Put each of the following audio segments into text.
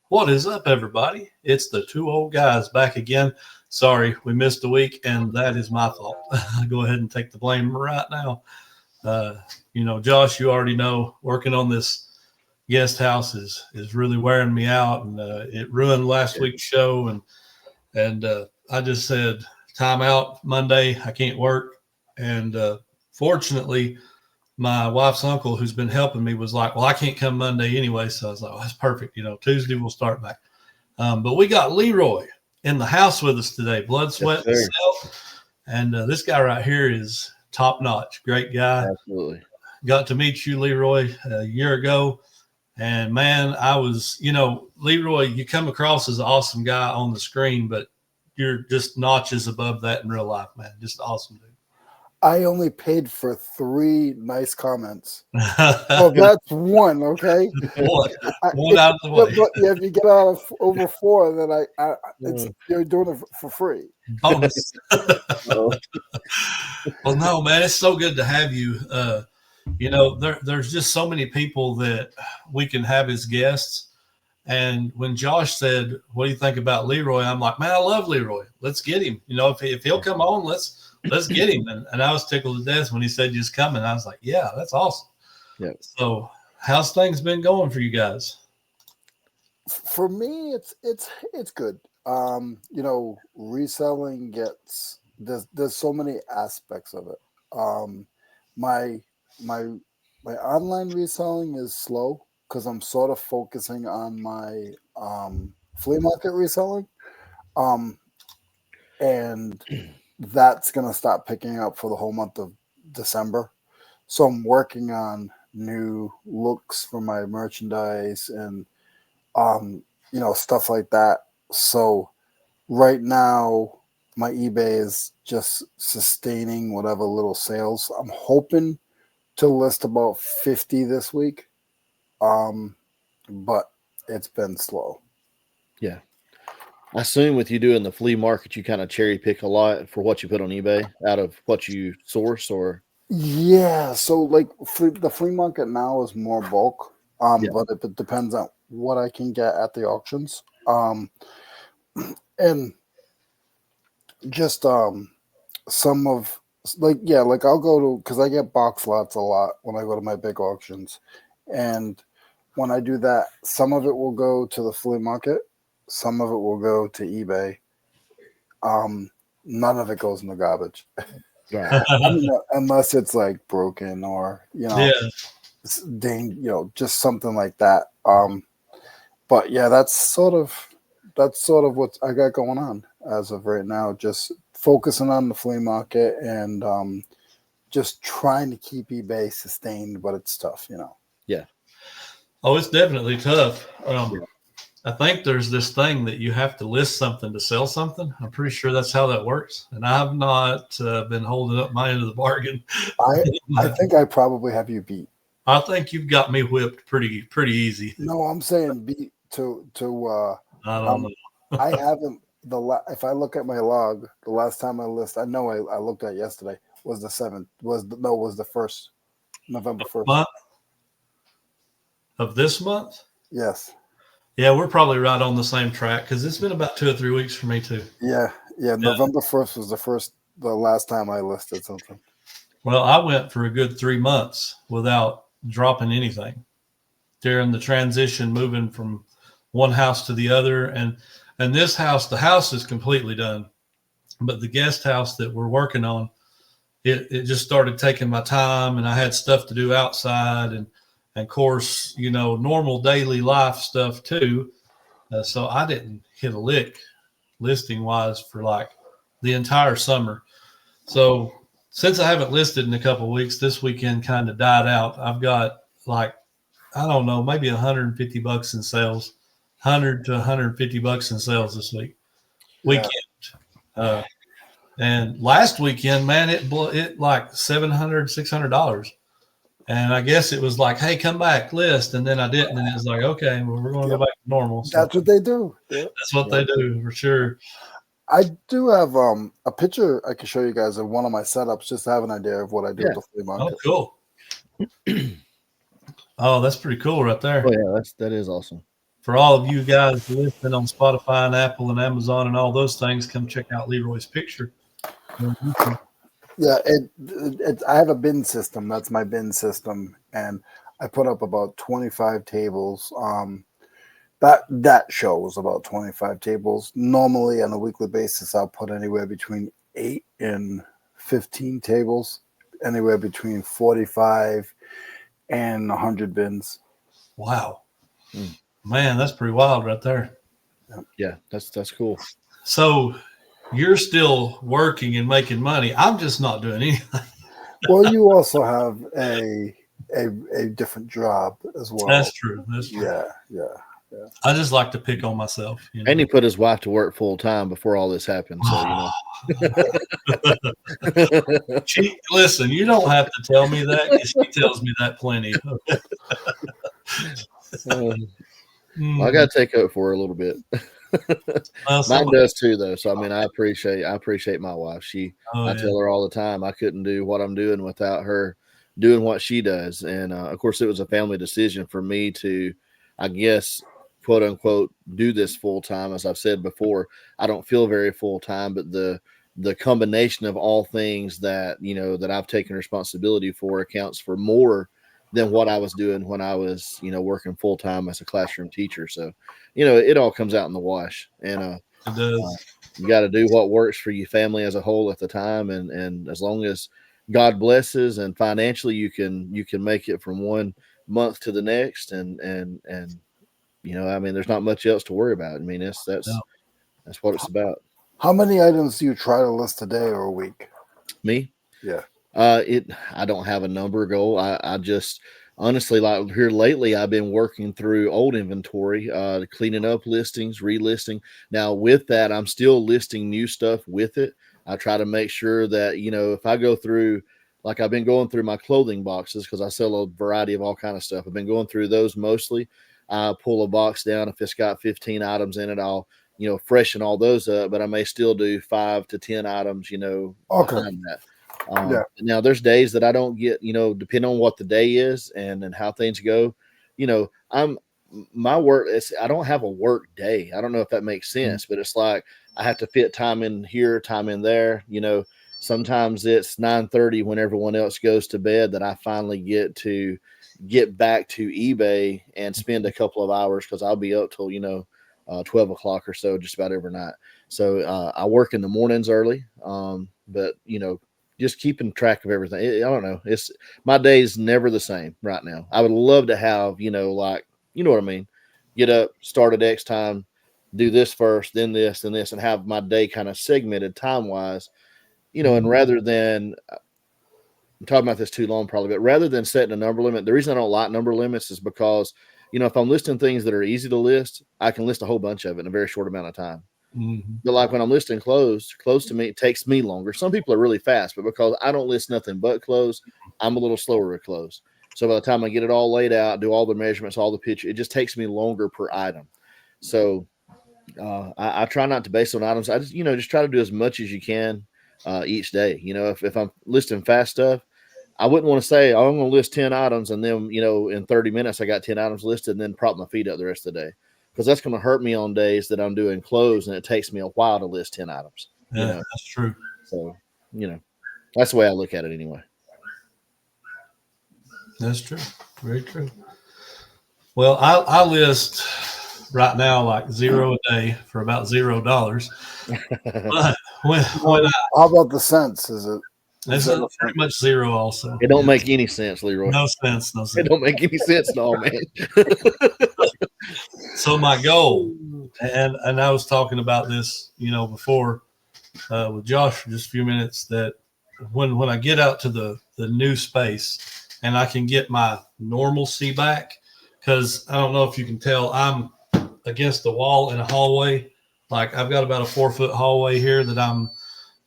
What is up, everybody? It's the two old guys back again. Sorry, we missed a week, and that is my fault. Go ahead and take the blame right now. Josh, you already know working on this guest house is really wearing me out, and it ruined last week's show. And I just said, time out Monday. I can't work. And fortunately, my wife's uncle, who's been helping me, was like, well, I can't come Monday anyway. So I was like, oh, that's perfect. Tuesday we'll start back. But we got Leroy in the house with us today, blood, sweat, and self. And this guy right here is top notch. Great guy. Absolutely. Got to meet you, Leroy, a year ago. And man, I was, Leroy, you come across as an awesome guy on the screen, but you're just notches above that in real life, man. Just awesome, dude. I only paid for 3 nice comments. Well, that's one, okay? One out of the way. But if you get out of over 4, then you're doing it for free. Bonus. Well, no, man, it's so good to have you. There's just so many people that we can have as guests. And when Josh said, what do you think about Leroy? I'm like, man, I love Leroy. Let's get him. If he'll come on, let's get him. And I was tickled to death when he said he's coming. I was like, yeah, that's awesome. Yeah. So how's things been going for you guys? For me, it's good. Reselling there's so many aspects of it. My online reselling is slow because I'm sort of focusing on my flea market reselling. And that's going to start picking up for the whole month of December. So I'm working on new looks for my merchandise and, stuff like that. So right now, my eBay is just sustaining whatever little sales. I'm hoping to list about 50 this week. But it's been slow. Yeah. I assume with you doing the flea market, you kind of cherry pick a lot for what you put on eBay out of what you source, or? Yeah. So like the flea market now is more bulk. But it depends on what I can get at the auctions. And just, some of I'll go to, cause I get box lots a lot when I go to my big auctions. And when I do that, some of it will go to the flea market. Some of it will go to eBay. None of it goes in the garbage. Yeah. Unless it's like broken or, just something like that. But yeah, that's sort of what I got going on as of right now. Just focusing on the flea market and just trying to keep eBay sustained, but it's tough, Yeah. Oh, it's definitely tough. I think there's this thing that you have to list something to sell something. I'm pretty sure that's how that works. And I've not been holding up my end of the bargain. I think I probably have you beat. I think you've got me whipped pretty easy. No, I'm saying beat to I don't know. I haven't if I look at my log, the last time I list, I know I looked at yesterday was the 7th. Was the 1st, November 1st. Month? Of this month? Yes. Yeah, we're probably right on the same track because it's been about 2 or 3 weeks for me too. Yeah. November 1st was the last time I listed something. Well, I went for a good 3 months without dropping anything during the transition, moving from one house to the other. And this house, the house is completely done, but the guest house that we're working on, it just started taking my time, and I had stuff to do outside and of course, normal daily life stuff too. So I didn't hit a lick listing wise for like the entire summer. So since I haven't listed in a couple of weeks, this weekend kind of died out. I've got like, I don't know, maybe $150 in sales, $100 to $150 in sales this weekend. And last weekend, man, it like $700, $600. And I guess it was like, hey, come back, list. And then I didn't. And it was like, okay, well, we're going to go back to normal. So that's what they do. Yep. That's what they do for sure. I do have a picture I can show you guys of one of my setups just to have an idea of what I do with the flea market. Oh, cool. Oh, that's pretty cool right there. Oh, yeah, that is awesome. for all of you guys listening on Spotify and Apple and Amazon and all those things, come check out Leroy's picture. Yeah, I have a bin system. That's my bin system, and I put up about 25 tables. That shows about 25 tables. Normally, on a weekly basis, I'll put anywhere between 8 and 15 tables, anywhere between 45 and 100 bins. Wow, man, that's pretty wild right there. Yeah, that's cool. So you're still working and making money. I'm just not doing anything. Well, you also have a different job as well. That's true. That's true. Yeah. I just like to pick on myself. You know? And he put his wife to work full time before all this happened. So, Listen, you don't have to tell me that, because she tells me that plenty. I got to take up for her a little bit. Mine does too, though. So, I mean, I appreciate my wife. I tell her all the time, I couldn't do what I'm doing without her doing what she does. And of course, it was a family decision for me to, I guess, quote unquote, do this full time. As I've said before, I don't feel very full time, but the combination of all things that, that I've taken responsibility for accounts for more than what I was doing when I was, working full time as a classroom teacher. So, it all comes out in the wash, and it does. You got to do what works for your family as a whole at the time. And as long as God blesses and financially you can make it from one month to the next, and I mean, there's not much else to worry about. I mean, that's what it's about. How many items do you try to list a day or a week? Me? Yeah. I don't have a number goal. I just honestly, like here lately, I've been working through old inventory, cleaning up listings, relisting. Now with that, I'm still listing new stuff with it. I try to make sure that, if I go through, like I've been going through my clothing boxes, because I sell a variety of all kind of stuff. I've been going through those mostly. I pull a box down. If it's got 15 items in it, I'll, freshen all those up, but I may still do 5 to 10 items, behind that. Now there's days that I don't get, depending on what the day is and how things go, my work is, I don't have a work day. I don't know if that makes sense, but it's like I have to fit time in here, time in there. Sometimes it's 9:30 when everyone else goes to bed that I finally get back to eBay and spend a couple of hours, because I'll be up till 12 o'clock or so just about every night. So I work in the mornings early, but just keeping track of everything. I don't know. My day's never the same right now. I would love to have, like, you know what I mean? Get up, start at X time, do this first, then this and this, and have my day kind of segmented time-wise, and rather than, I'm talking about this too long probably, but rather than setting a number limit, the reason I don't like number limits is because, if I'm listing things that are easy to list, I can list a whole bunch of it in a very short amount of time. Mm-hmm. But like when I'm listing clothes to me, it takes me longer. Some people are really fast, but because I don't list nothing but clothes, I'm a little slower with clothes. So by the time I get it all laid out, do all the measurements, all the pictures, it just takes me longer per item. So I try not to base on items. I just try to do as much as you can each day. If I'm listing fast stuff, I wouldn't want to say, oh, I'm going to list 10 items and then, in 30 minutes, I got 10 items listed and then prop my feet up the rest of the day. Because that's going to hurt me on days that I'm doing clothes and it takes me a while to list 10 items. Yeah, that's true. So, that's the way I look at it anyway. That's true. Very true. Well, I list right now like 0 a day for about $0. But how about the cents? Is it? It's pretty much 0 also. It don't make any sense, Leroy. No sense. It don't make any sense at all, man. So my goal, and I was talking about this, before with Josh for just a few minutes, that when I get out to the new space and I can get my normalcy back, because I don't know if you can tell, I'm against the wall in a hallway. Like I've got about a 4-foot hallway here that I'm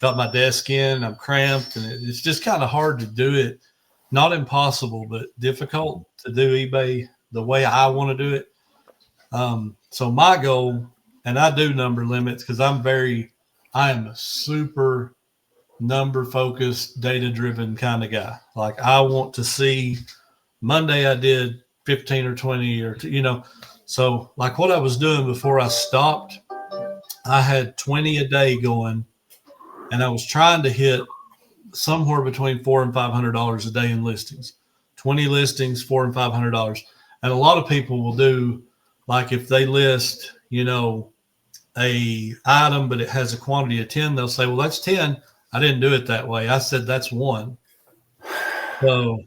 got my desk in, I'm cramped, and it's just kind of hard to do it. Not impossible, but difficult to do eBay the way I want to do it. So my goal, and I do number limits because I am a super number focused, data driven kind of guy. Like I want to see Monday I did 15 or 20 or, So like what I was doing before I stopped, I had 20 a day going, and I was trying to hit somewhere between $400 and $500 a day in listings. 20 listings, $400 and $500. And a lot of people will do, like if they list, a item, but it has a quantity of 10, they'll say, well, that's 10. I didn't do it that way. I said that's 1. So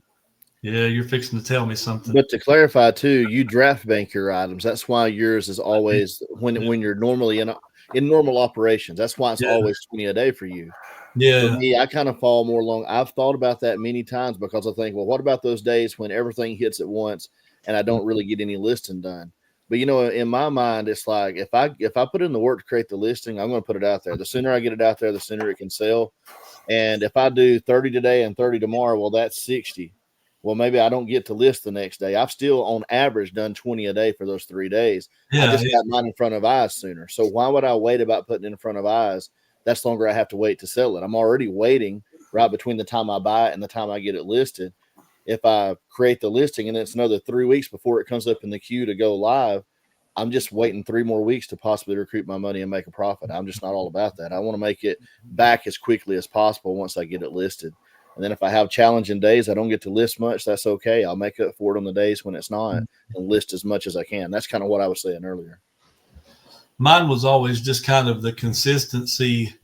yeah, you're fixing to tell me something. But to clarify too, you draft bank your items. That's why yours is always when you're normally in normal operations. That's why it's always 20 a day for you. Yeah. For me, I kind of fall more along. I've thought about that many times because I think, well, what about those days when everything hits at once and I don't really get any listing done? But in my mind, it's like if I put in the work to create the listing, I'm going to put it out there. The sooner I get it out there, the sooner it can sell. And if I do 30 today and 30 tomorrow, well, that's 60. Well, maybe I don't get to list the next day. I've still, on average, done 20 a day for those 3 days. I just got mine in front of eyes sooner. So why would I wait about putting it in front of eyes? That's longer I have to wait to sell it. I'm already waiting right between the time I buy it and the time I get it listed. If I create the listing and it's another 3 weeks before it comes up in the queue to go live, I'm just waiting 3 more weeks to possibly recoup my money and make a profit. I'm just not all about that. I want to make it back as quickly as possible once I get it listed. And then if I have challenging days, I don't get to list much. That's okay. I'll make up for it on the days when it's not and list as much as I can. That's kind of what I was saying earlier. Mine was always just kind of the consistency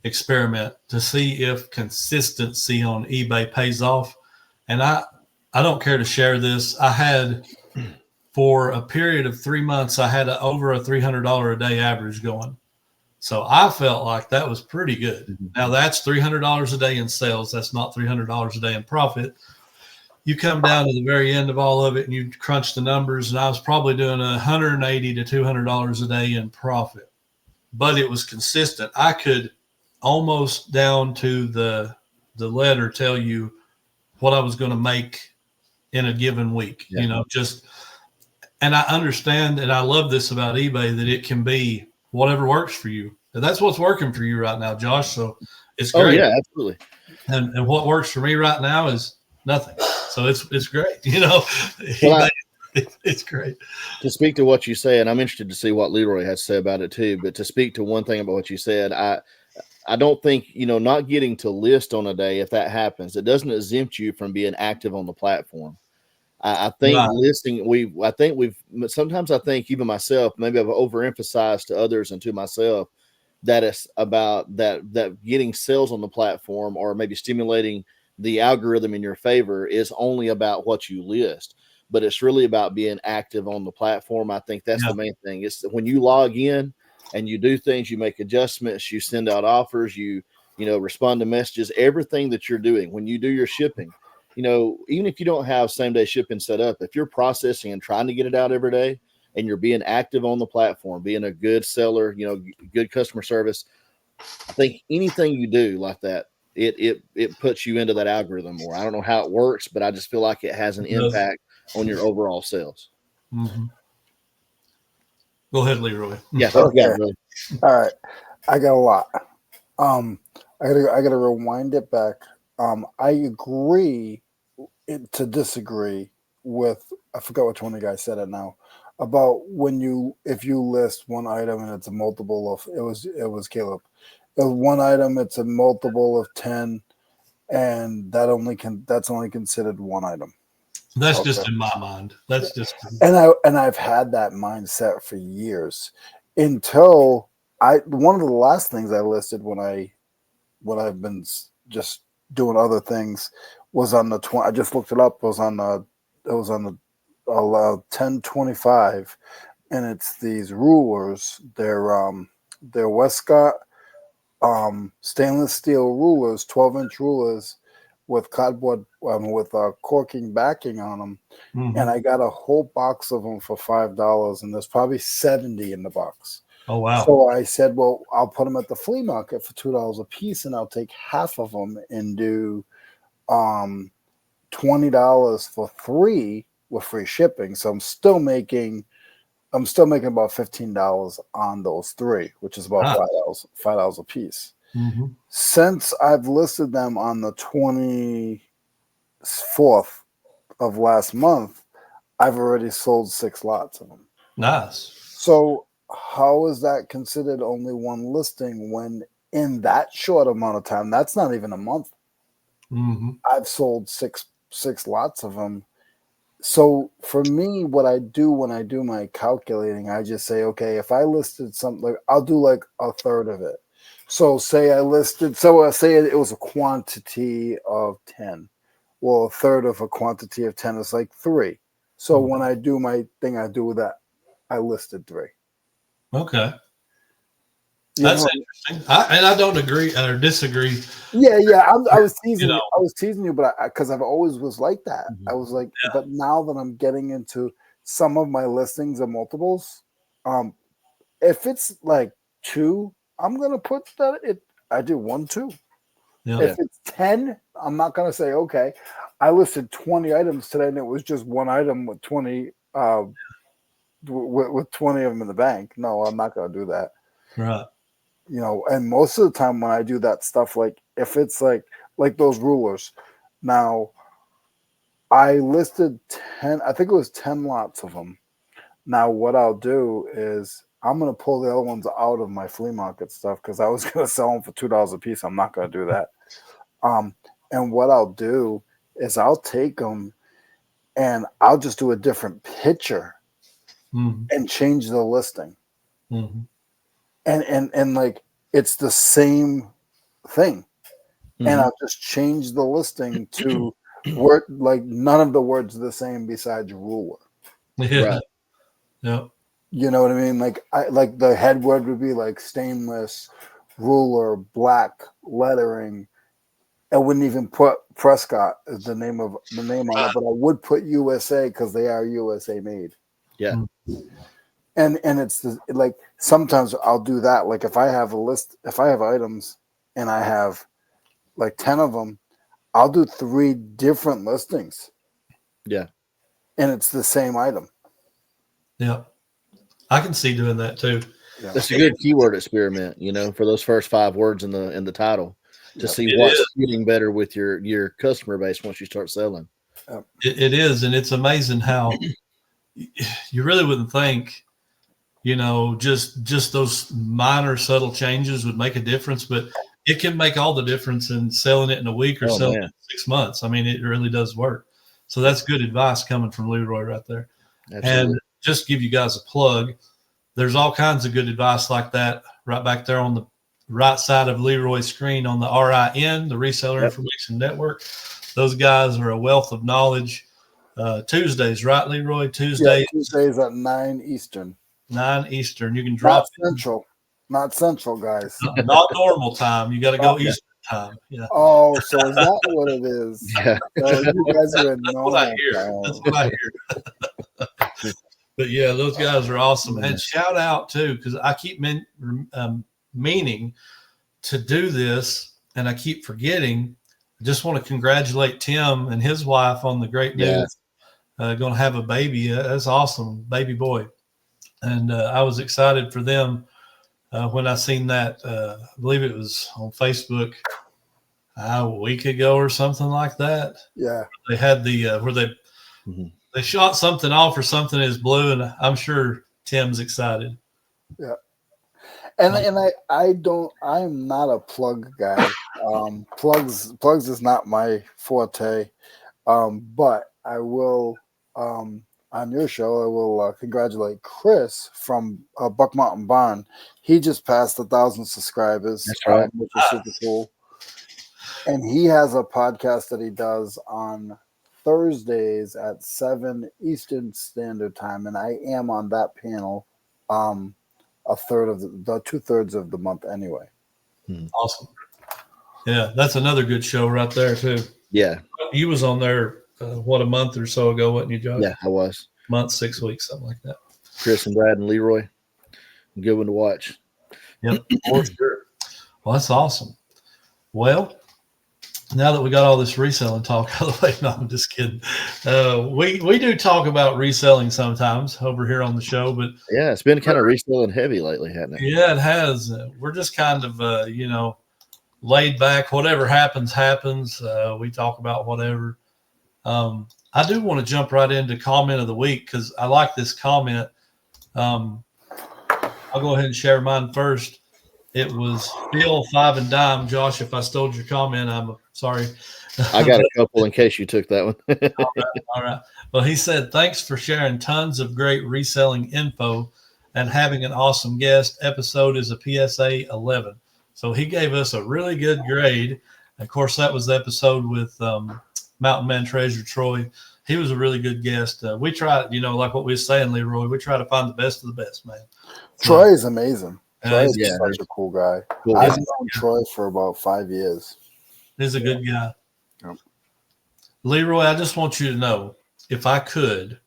experiment to see if consistency on eBay pays off. And I don't care to share this. I had, for a period of 3 months, I had over a $300 a day average going. So I felt like that was pretty good. Mm-hmm. Now that's $300 a day in sales. That's not $300 a day in profit. You come down to the very end of all of it and you crunch the numbers, and I was probably doing $180 to $200 a day in profit, but it was consistent. I could almost down to the letter tell you what I was going to make in a given week, and I understand, and I love this about eBay, that it can be whatever works for you. And that's what's working for you right now, Josh. So it's great. Oh, yeah, absolutely. And what works for me right now is nothing. So it's great. Well, it's great. To speak to what you say, and I'm interested to see what Leroy has to say about it too, but to speak to one thing about what you said, I don't think, not getting to list on a day, if that happens, it doesn't exempt you from being active on the platform. I think listing, sometimes I think even myself, maybe I've overemphasized to others and to myself that it's about that getting sales on the platform or maybe stimulating the algorithm in your favor is only about what you list, but it's really about being active on the platform. I think that's the main thing. It's when you log in and you do things, you make adjustments, you send out offers, you respond to messages, everything that you're doing when you do your shipping. Even if you don't have same day shipping set up, if you're processing and trying to get it out every day and you're being active on the platform, being a good seller, good customer service, I think anything you do like that, it puts you into that algorithm more. I don't know how it works, but I just feel like it has an impact on your overall sales. Mm-hmm. Go ahead, Leroy. Yeah. Okay. Really. All right. I got a lot. I gotta rewind it back. I agree to disagree with, I forgot which one of you guys said it now, about if you list one item and it's a multiple of, it was Caleb. One item, it's a multiple of 10, and that's only considered one item. That's just in my mind. That's just, and I've had that mindset for years until one of the last things I listed when I've been just doing other things was on the 20. I just looked it up. It was on the 1025, and it's these rulers. They're Westcott stainless steel rulers, 12-inch rulers with cardboard with corking backing on them. Mm-hmm. And I got a whole box of them for $5, and there's probably 70 in the box. Oh, wow. So I said, well, I'll put them at the flea market for $2 a piece, and I'll take half of them and do $20 for 3 with free shipping. So I'm still making about $15 on those 3, which is about $5 a piece. Mm-hmm. Since I've listed them on the 24th of last month, I've already sold 6 lots of them. Nice. So how is that considered only one listing when in that short amount of time, that's not even a month, I've sold six lots of them. So for me, what I do when I do my calculating, I just say, okay, if I listed something, like I'll do like a third of it. So say it was a quantity of 10. Well, a third of a quantity of 10 is like 3. So when I do my thing, I do that. I listed 3. Okay. That's interesting. I don't agree or disagree. Yeah. I was teasing you. I was teasing you, but because I've always was like that. I was like, but now that I'm getting into some of my listings and multiples, if it's like 2, I'm gonna put that. I do 1, 2. Yeah. If it's 10, I'm not gonna say okay. I listed 20 items today, and it was just one item with 20. With 20 of them in the bank. No, I'm not gonna do that. Right. And most of the time when I do that stuff, like if it's like those rulers, now I listed 10, I think it was 10 lots of them. Now what I'll do is I'm going to pull the other ones out of my flea market stuff because I was going to sell them for $2 a piece. I'm not going to do that. And what I'll do is I'll take them and I'll just do a different picture and change the listing. And like it's the same thing. And I'll just change the listing to word, like none of the words are the same besides ruler. Yeah. Right. Yeah. You know what I mean? Like the head word would be like stainless, ruler, black, lettering. I wouldn't even put Prescott as the name on it, but I would put USA because they are USA made. Yeah. And it's like sometimes I'll do that. Like if I have items and I have like 10 of them, I'll do 3 different listings. Yeah. And it's the same item. Yeah. I can see doing that too. Yeah. That's a good keyword experiment, for those first 5 words in the title to see what's getting better with your customer base once you start selling. It is. And it's amazing how you really wouldn't think, just those minor subtle changes would make a difference, but it can make all the difference in selling it in a week or selling it in 6 months. I mean, it really does work. So that's good advice coming from Leroy right there. Absolutely. And just to give you guys a plug, there's all kinds of good advice like that right back there on the right side of Leroy's screen on the RIN, the Reseller Information Network. Those guys are a wealth of knowledge. Tuesdays, right, Leroy? Tuesdays at 9 Eastern. 9 Eastern. You can drop Not Central, guys. Not normal time. You got to go Eastern time. Yeah. Oh, so is that what it is? Yeah. So you guys are in That's what I hear. That's what I hear. But yeah, those guys are awesome. And shout out too, because I keep meaning to do this, and I keep forgetting. I just want to congratulate Tim and his wife on the great news. Going to have a baby. That's awesome, baby boy. And I was excited for them when I seen that. I believe it was on Facebook a week ago or something like that. Yeah, they had the where they shot something off or something is blue, and I'm sure Tim's excited. Yeah, and I'm not a plug guy. Plugs is not my forte. But I will on your show, I will congratulate Chris from Buck Mountain Barn. He just passed 1,000 subscribers. That's right. Which is super cool. And he has a podcast that he does on Thursdays at 7 Eastern Standard Time, and I am on that panel a third of the 2/3 of the month anyway. Awesome. Yeah, that's another good show right there too. Yeah. You was on there a month or so ago, wasn't you, Joe? Yeah, I was. Month, 6 weeks, something like that. Chris and Brad and Leroy. Good one to watch. Yep, for sure. Well, that's awesome. Well, now that we got all this reselling talk out of the way, no, I'm just kidding. We do talk about reselling sometimes over here on the show, but yeah, it's been kind of reselling heavy lately, hasn't it? Yeah, it has. We're just kind of laid back. Whatever happens. We talk about whatever. I do want to jump right into comment of the week because I like this comment. I'll go ahead and share mine first. It was Phil 5 and Dime. Josh, if I stole your comment, I'm sorry. I got a couple in case you took that one. All right. Well, he said, thanks for sharing tons of great reselling info and having an awesome guest. Episode is a PSA 11. So he gave us a really good grade. Of course, that was the episode with Mountain Man Treasure Troy. He was a really good guest. We try, like what we were saying, Leroy, we try to find the best of the best, man. Troy is amazing. Troy is yeah, such a cool guy. Cool. I've known Troy for about 5 years. He's a good guy. Yep. Leroy, I just want you to know, if I could,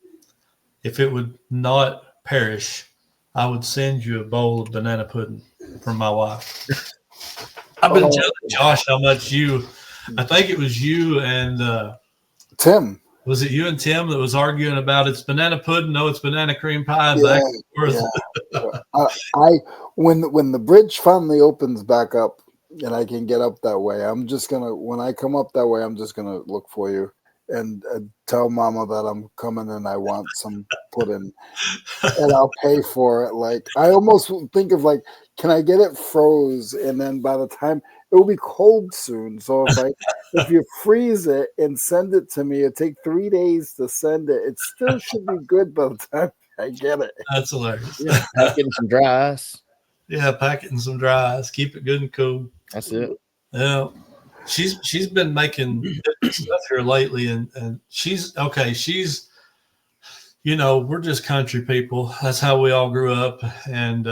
if it would not perish, I would send you a bowl of banana pudding from my wife. I've been telling Josh how much I think it was you and Tim. Was it you and Tim that was arguing about it's banana pudding? No, it's banana cream pie. Yeah, when the bridge finally opens back up and I can get up that way, when I come up that way, I'm just gonna look for you and tell Mama that I'm coming and I want some pudding, and I'll pay for it. Like, I almost think of like, can I get it froze? And then by the time it will be cold soon, so if you freeze it and send it to me, it take 3 days to send it. It still should be good by the time I get it. That's hilarious. Yeah, pack it in some dry ice. Yeah, pack it in some dry ice. Keep it good and cool. That's it. Yeah. She's been making stuff here lately, and she's okay. She's, we're just country people. That's how we all grew up, and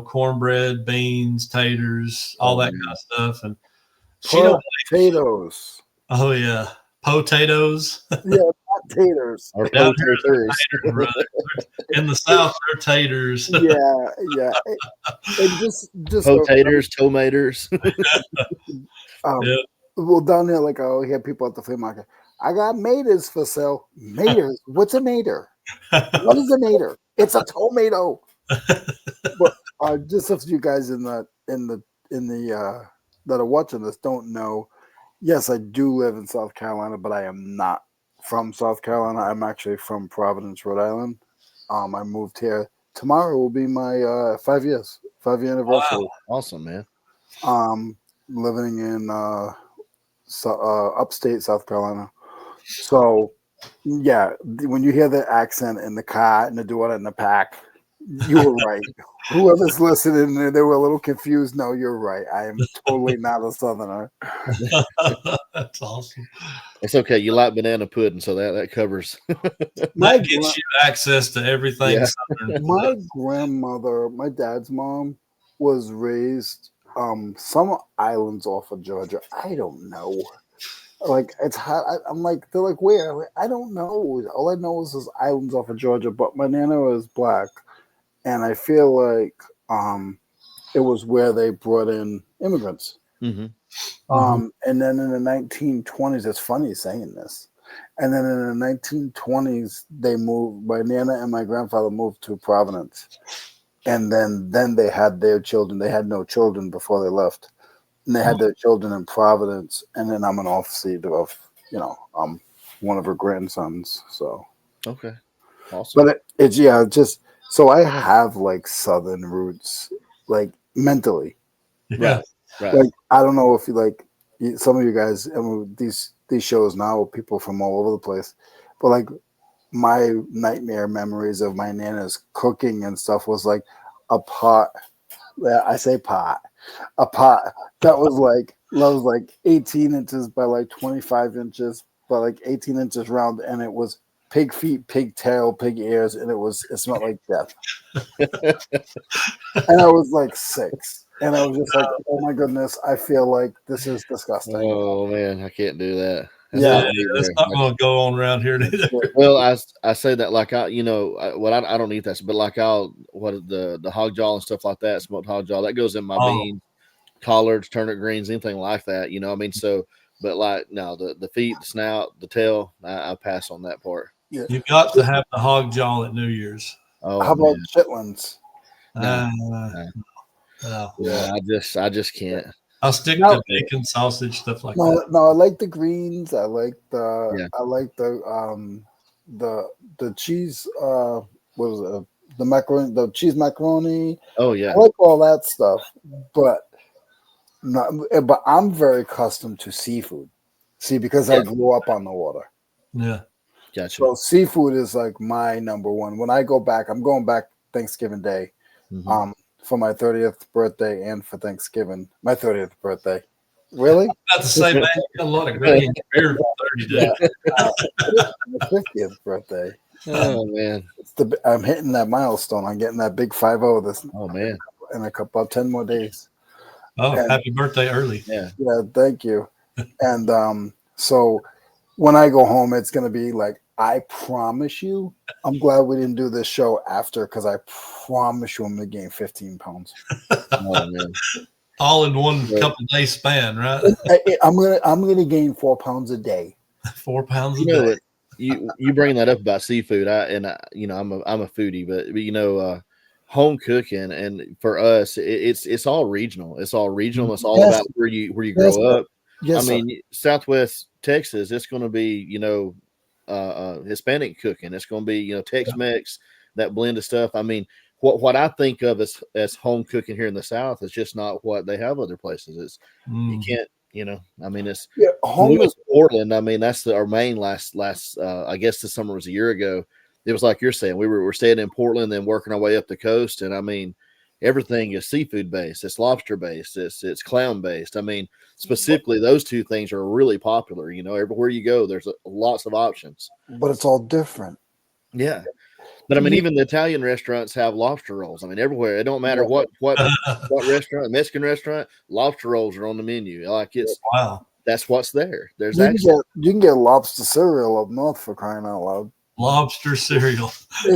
cornbread, beans, taters, all that kind of stuff. And potatoes. Oh yeah, potatoes. Yeah, not taters. Or Down taters. In the South, they're taters. Yeah. And just potatoes, tomatoes. Well, down there, like, I hear people at the flea market. I got maters for sale. Maters? What's a mater? What is a mater? It's a tomato. But just if you guys in the that are watching this don't know, yes, I do live in South Carolina, but I am not from South Carolina. I'm actually from Providence, Rhode Island. I moved here. Tomorrow will be my 5 year anniversary. Wow. Awesome, man. Living in upstate South Carolina. So, yeah, when you hear the accent in the car and the doing it in the pack, you were right. Whoever's listening, they were a little confused. No, you're right. I am totally not a Southerner. That's awesome. It's okay. You like banana pudding, so that covers. That gets you access to everything. Yeah. Southern. My grandmother, my dad's mom, was raised some islands off of Georgia. I don't know. Like, it's hot. I'm like, they're like, where? Like, I don't know. All I know is those islands off of Georgia. But my nana was black, and I feel like it was where they brought in immigrants. Mm-hmm. And then in the 1920s, it's funny saying this. And then in the 1920s, they moved. My nana and my grandfather moved to Providence. And then they had their children. They had no children before they left. And they had their children in Providence. And then I'm an offseed of, I'm one of her grandsons. So. Okay. Awesome. But it's just, so I have like Southern roots, like mentally. Yeah. Right. Like, I don't know if you like some of you guys, these shows now with people from all over the place, but like, my nightmare memories of my nana's cooking and stuff was like a pot. I say pot. A pot that was like 18 inches by like 25 inches by like 18 inches round, and it was pig feet, pig tail, pig ears, and it smelled like death. And I was like 6. And I was just like, oh my goodness, I feel like this is disgusting. Oh man, I can't do that. That's not going to go on around here either. Well, I say that like I don't eat that, but like the hog jaw and stuff like that, smoked hog jaw, that goes in my beans, collards, turnip greens, anything like that. I mean, so, but like no, the feet, the snout, the tail, I pass on that part. Yeah. You've got to have the hog jaw at New Year's. Oh, how about chitlins? No. Yeah, I just can't. I'll stick to bacon, sausage, stuff like that. No, I like the greens. I like the Yeah. I like the cheese. What was it? the macaroni, the cheese macaroni. Oh yeah. I like all that stuff, but I'm very accustomed to seafood. See, because I grew up on the water. Yeah. Gotcha. So seafood is like my number one. When I go back, I'm going back Thanksgiving Day, for my 30th birthday and for Thanksgiving. My 30th birthday. Really? About to say, man, you got a lot of gray in your beard for 30 days. My 50th birthday. Oh man. I'm hitting that milestone. I'm getting that big 5-0 this. Oh man. In a couple 10 more days. Oh, happy birthday early. Yeah. Yeah, thank you. And so when I go home, it's gonna be like, I promise you, I'm glad we didn't do this show after, because I promise you I'm gonna gain 15 pounds. Oh man. All in one couple day span, right? I'm gonna gain 4 pounds a day. 4 pounds a You know day. what? You bring that up about seafood. I'm a foodie, but home cooking, and for us, it's all regional. It's all regional. It's all about where you grow up. Yes, I mean, Southwest Texas, it's going to be Hispanic cooking. It's going to be Tex-Mex, that blend of stuff. I mean, what I think of as home cooking here in the South is just not what they have other places. It's you can't. I mean, it's home is Portland. I mean, that's our main last. I guess this summer was a year ago. It was like you're saying. We're staying in Portland, then working our way up the coast, and I mean, everything is seafood based. It's lobster based. It's clown based. I mean, specifically, those two things are really popular. Everywhere you go, there's lots of options. But it's all different. Yeah. But I mean, even the Italian restaurants have lobster rolls. I mean, everywhere. It don't matter what restaurant, Mexican restaurant, lobster rolls are on the menu. Like that's what's there. There's you can get lobster cereal up north, for crying out loud. Lobster cereal.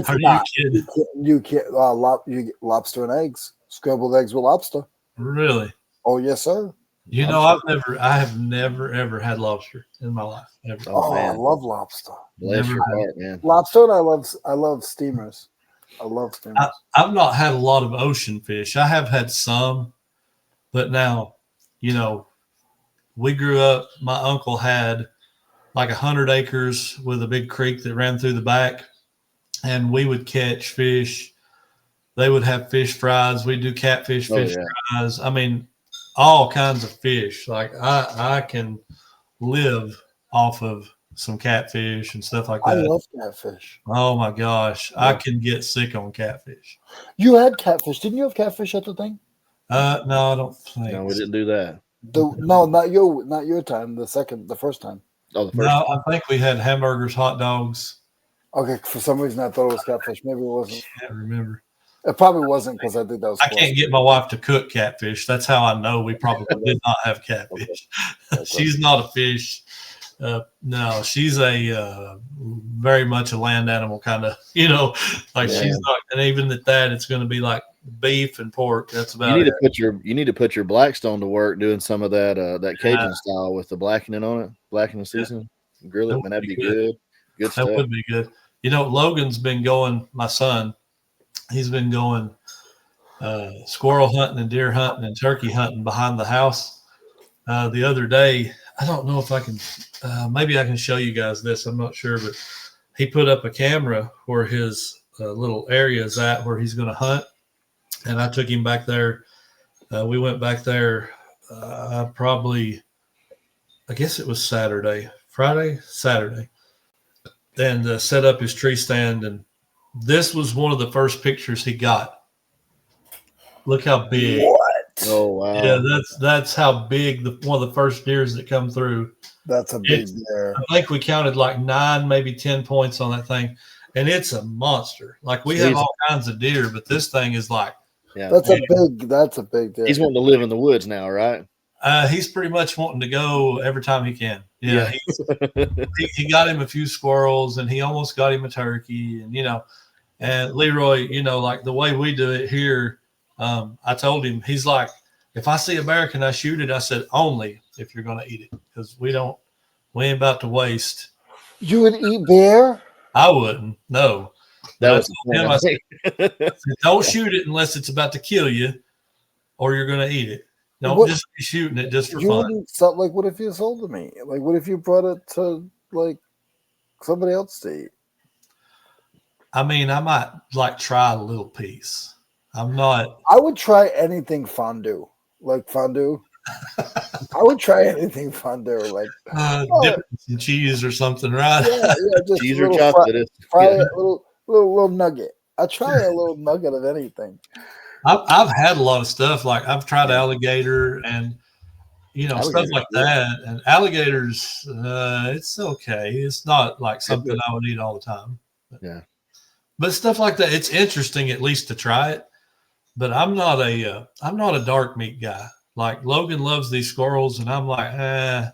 Are you kidding? You get lobster and eggs, scrambled eggs with lobster. Really? Oh yes, sir. I have never ever had lobster in my life. Ever. I love lobster. Bless your heart, man. Lobster, and I love steamers. I love steamers. I've not had a lot of ocean fish. I have had some, but now, we grew up. My uncle had like 100 acres with a big creek that ran through the back, and we would catch fish. They would have fish fries. We do catfish fries. I mean, all kinds of fish. Like I can live off of some catfish and stuff like that. I love catfish. Oh my gosh, yeah. I can get sick on catfish. You had catfish, didn't you have catfish at the thing? No, I don't think. No, we didn't do that. No, not your time. The first time. Oh, the first time. I think we had hamburgers, hot dogs. Okay, for some reason I thought it was catfish. Maybe it wasn't. I can't remember. It probably wasn't, because I think that was. I can't get my wife to cook catfish. That's how I know we probably did not have catfish. Okay. She's not a fish. No, she's a very much a land animal kind of. She's not. And even at that, it's going to be like beef and pork. That's about it. You need to put your Blackstone to work doing some of that Cajun style with the blackening on it, blackening season. Grill it, and that'd be good. Good stuff. That would be good. Logan's been going. My son. He's been going squirrel hunting and deer hunting and turkey hunting behind the house. The other day, I don't know if I can, maybe I can show you guys this. I'm not sure, but he put up a camera where his little area is at where he's going to hunt. And I took him back there. We went back there probably, I guess it was Saturday, and set up his tree stand. And this was one of the first pictures he got. Look how big. What? Oh, wow. Yeah, that's how big one of the first deers that come through. That's a big deer. I think we counted like 9, maybe 10 points on that thing. And it's a monster. Like we have all kinds of deer, but this thing is like. Yeah, that's a big deer. He's wanting to live in the woods now, right? He's pretty much wanting to go every time he can. Yeah. He got him a few squirrels, and he almost got him a turkey, and Leroy, like the way we do it here, I told him, he's like, if I see a bear, can I shoot it? I said, only if you're going to eat it, because we ain't about to waste. You would eat bear? I wouldn't. No. That was him. I said, don't shoot it unless it's about to kill you, or you're going to eat it. Don't just be shooting it just for fun. Like, what if you sold to me? Like, what if you brought it to like somebody else to eat? I mean, I might like try a little piece. I'm not. I would try anything fondue, like fondue. I would try anything fondue, like Dip it in some cheese or something, right? yeah, just Cheese a or little chocolate. fry it, little nugget. I try a little nugget of anything. I've had a lot of stuff. Like I've tried Yeah. alligator and stuff like that. And alligators, it's okay. It's not like something I would eat all the time. But stuff like that, it's interesting at least to try it. But I'm not a dark meat guy. Like Logan loves these squirrels, and I'm like,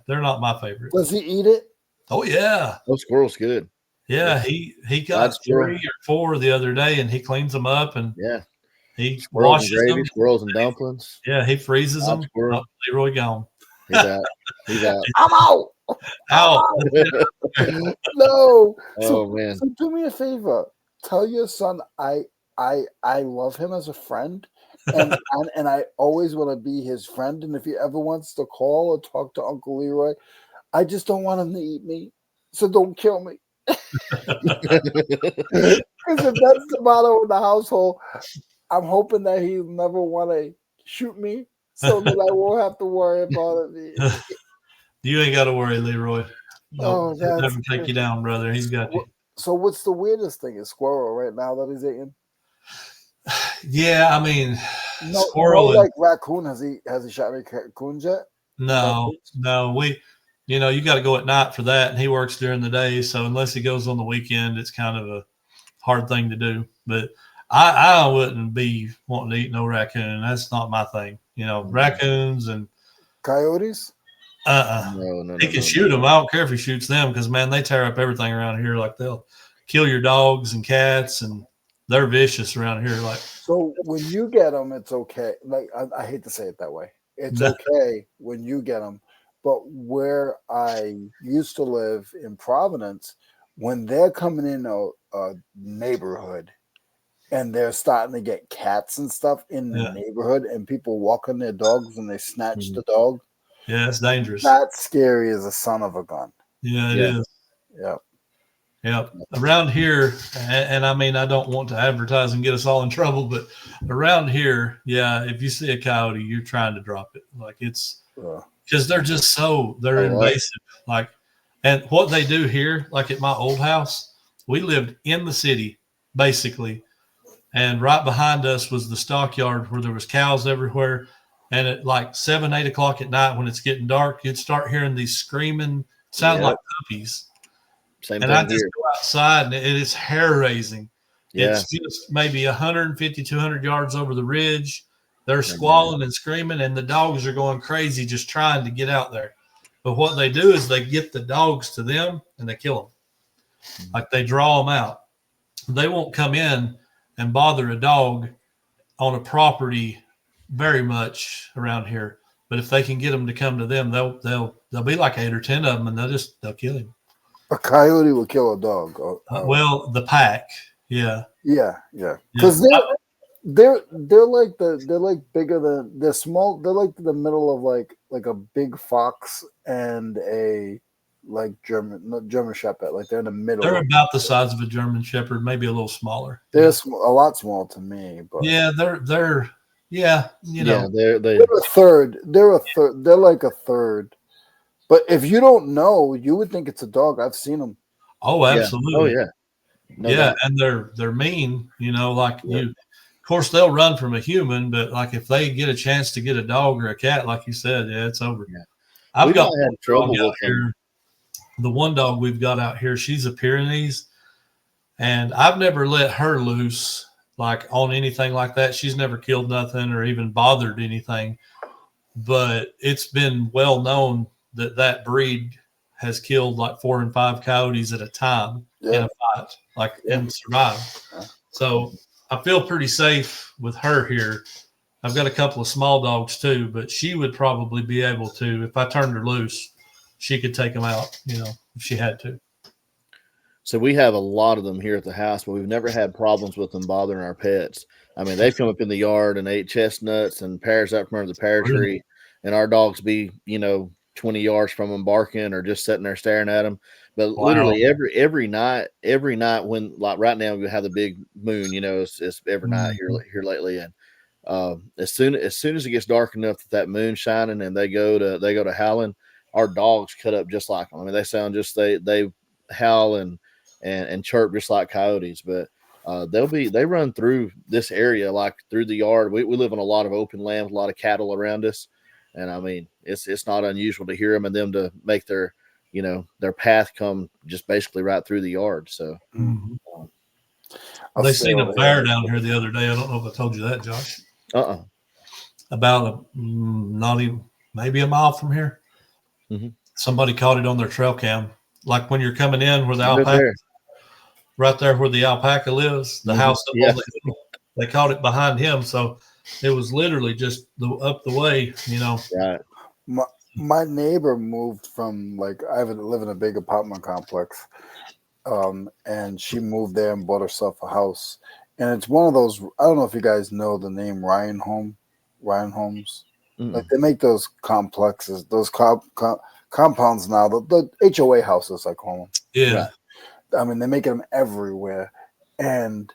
they're not my favorite. Does he eat it? Oh yeah. Oh, squirrel's good. Yeah, he got 3 or 4 the other day, and he cleans them up, and he squirrels washes and gravy, them. Squirrels and dumplings. Yeah, he freezes them. Squirrel. Leroy gone. He's out. He's out. I'm out. Out. No. Oh man. So do me a favor. Tell your son I love him as a friend, and I always want to be his friend. And if he ever wants to call or talk to Uncle Leroy, I just don't want him to eat me. So don't kill me. Because if that's the motto of the household, I'm hoping that he'll never want to shoot me, so that I won't have to worry about it. You ain't got to worry, Leroy. No, he'll never take you down, brother. He's got you. So what's the weirdest thing? Is squirrel right now that he's eating? Yeah, I mean, No, squirrel. Like raccoon. Has he shot any raccoons yet? No. We, you got to go at night for that, and he works during the day. So unless he goes on the weekend, it's kind of a hard thing to do. But I wouldn't be wanting to eat no raccoon. That's not my thing. Raccoons and Coyotes. No. He can shoot them. I don't care if he shoots them because, man, they tear up everything around here. Like they'll kill your dogs and cats, and they're vicious around here. Like, so when you get them, it's okay. Like I hate to say it that way. It's okay when you get them, but where I used to live in Providence, when they're coming in a neighborhood and they're starting to get cats and stuff in the neighborhood, and people walking their dogs and they snatch the dog. Yeah, it's dangerous. That's scary as a son of a gun. Yeah, it is. Yeah. Around here, and I mean, I don't want to advertise and get us all in trouble, but around here, if you see a coyote, you're trying to drop it. Like it's because they're just they're invasive. Like, and what they do here, like at my old house, we lived in the city basically, and right behind us was the stockyard where there was cows everywhere. And at like 7, 8 o'clock at night, when it's getting dark, you'd start hearing these screaming, sound like puppies. Same and thing I just here. go outside, and it is hair raising. Yeah. It's just maybe 150, 200 yards over the ridge. They're squalling and screaming, and the dogs are going crazy just trying to get out there. But what they do is they get the dogs to them, and they kill them. Like they draw them out. They won't come in and bother a dog on a property very much around here, but if they can get them to come to them, they'll be like 8 or 10 of them, and they'll kill him. A coyote will kill a dog. Well, the pack, yeah, because they're like bigger than they're small. They're like the middle of like a big fox and a like German Shepherd. Like they're in the middle. They're about the size of a German Shepherd, maybe a little smaller. They're a lot small to me, but they're. Yeah, they're a third. They're like a third. But if you don't know, you would think it's a dog. I've seen them. Oh, absolutely. Oh, yeah. No, and they're mean. Of course, they'll run from a human, but like if they get a chance to get a dog or a cat, like you said, it's over. Yeah. I've got trouble out here. The one dog we've got out here, she's a Pyrenees, and I've never let her loose. Like on anything like that. She's never killed nothing or even bothered anything, but it's been well known that breed has killed like 4 and 5 coyotes at a time in a fight, and survived. So I feel pretty safe with her here. I've got a couple of small dogs too, but she would probably be able to, if I turned her loose, she could take them out, if she had to. So we have a lot of them here at the house, but we've never had problems with them bothering our pets. I mean, they've come up in the yard and ate chestnuts and pears out from under the pear tree, and our dogs be, 20 yards from them barking or just sitting there staring at them. But Wow. literally every night when, like right now we have the big moon, it's every night here lately. And as soon as it gets dark enough that moon's shining and they go to howling, our dogs cut up just like them. I mean, they sound just, they howl and chirp just like coyotes, but they run through this area, like through the yard. We live on a lot of open land with a lot of cattle around us. And I mean, it's not unusual to hear them and them to make their path come just basically right through the yard. So they seen a bear down here the other day. I don't know if I told you that, Josh. About not even maybe a mile from here. Somebody caught it on their trail cam. Like when you're coming in where the alpaca, right there where the alpaca lives, the house up on the hill, they caught it behind him. So it was literally just up the way, Right. My neighbor moved from, like, I live in a big apartment complex, and she moved there and bought herself a house. And it's one of those, I don't know if you guys know the name Ryan Homes. Like, they make those complexes, those compounds now, the HOA houses, I call them. Yeah. Right. I mean, they make them everywhere. And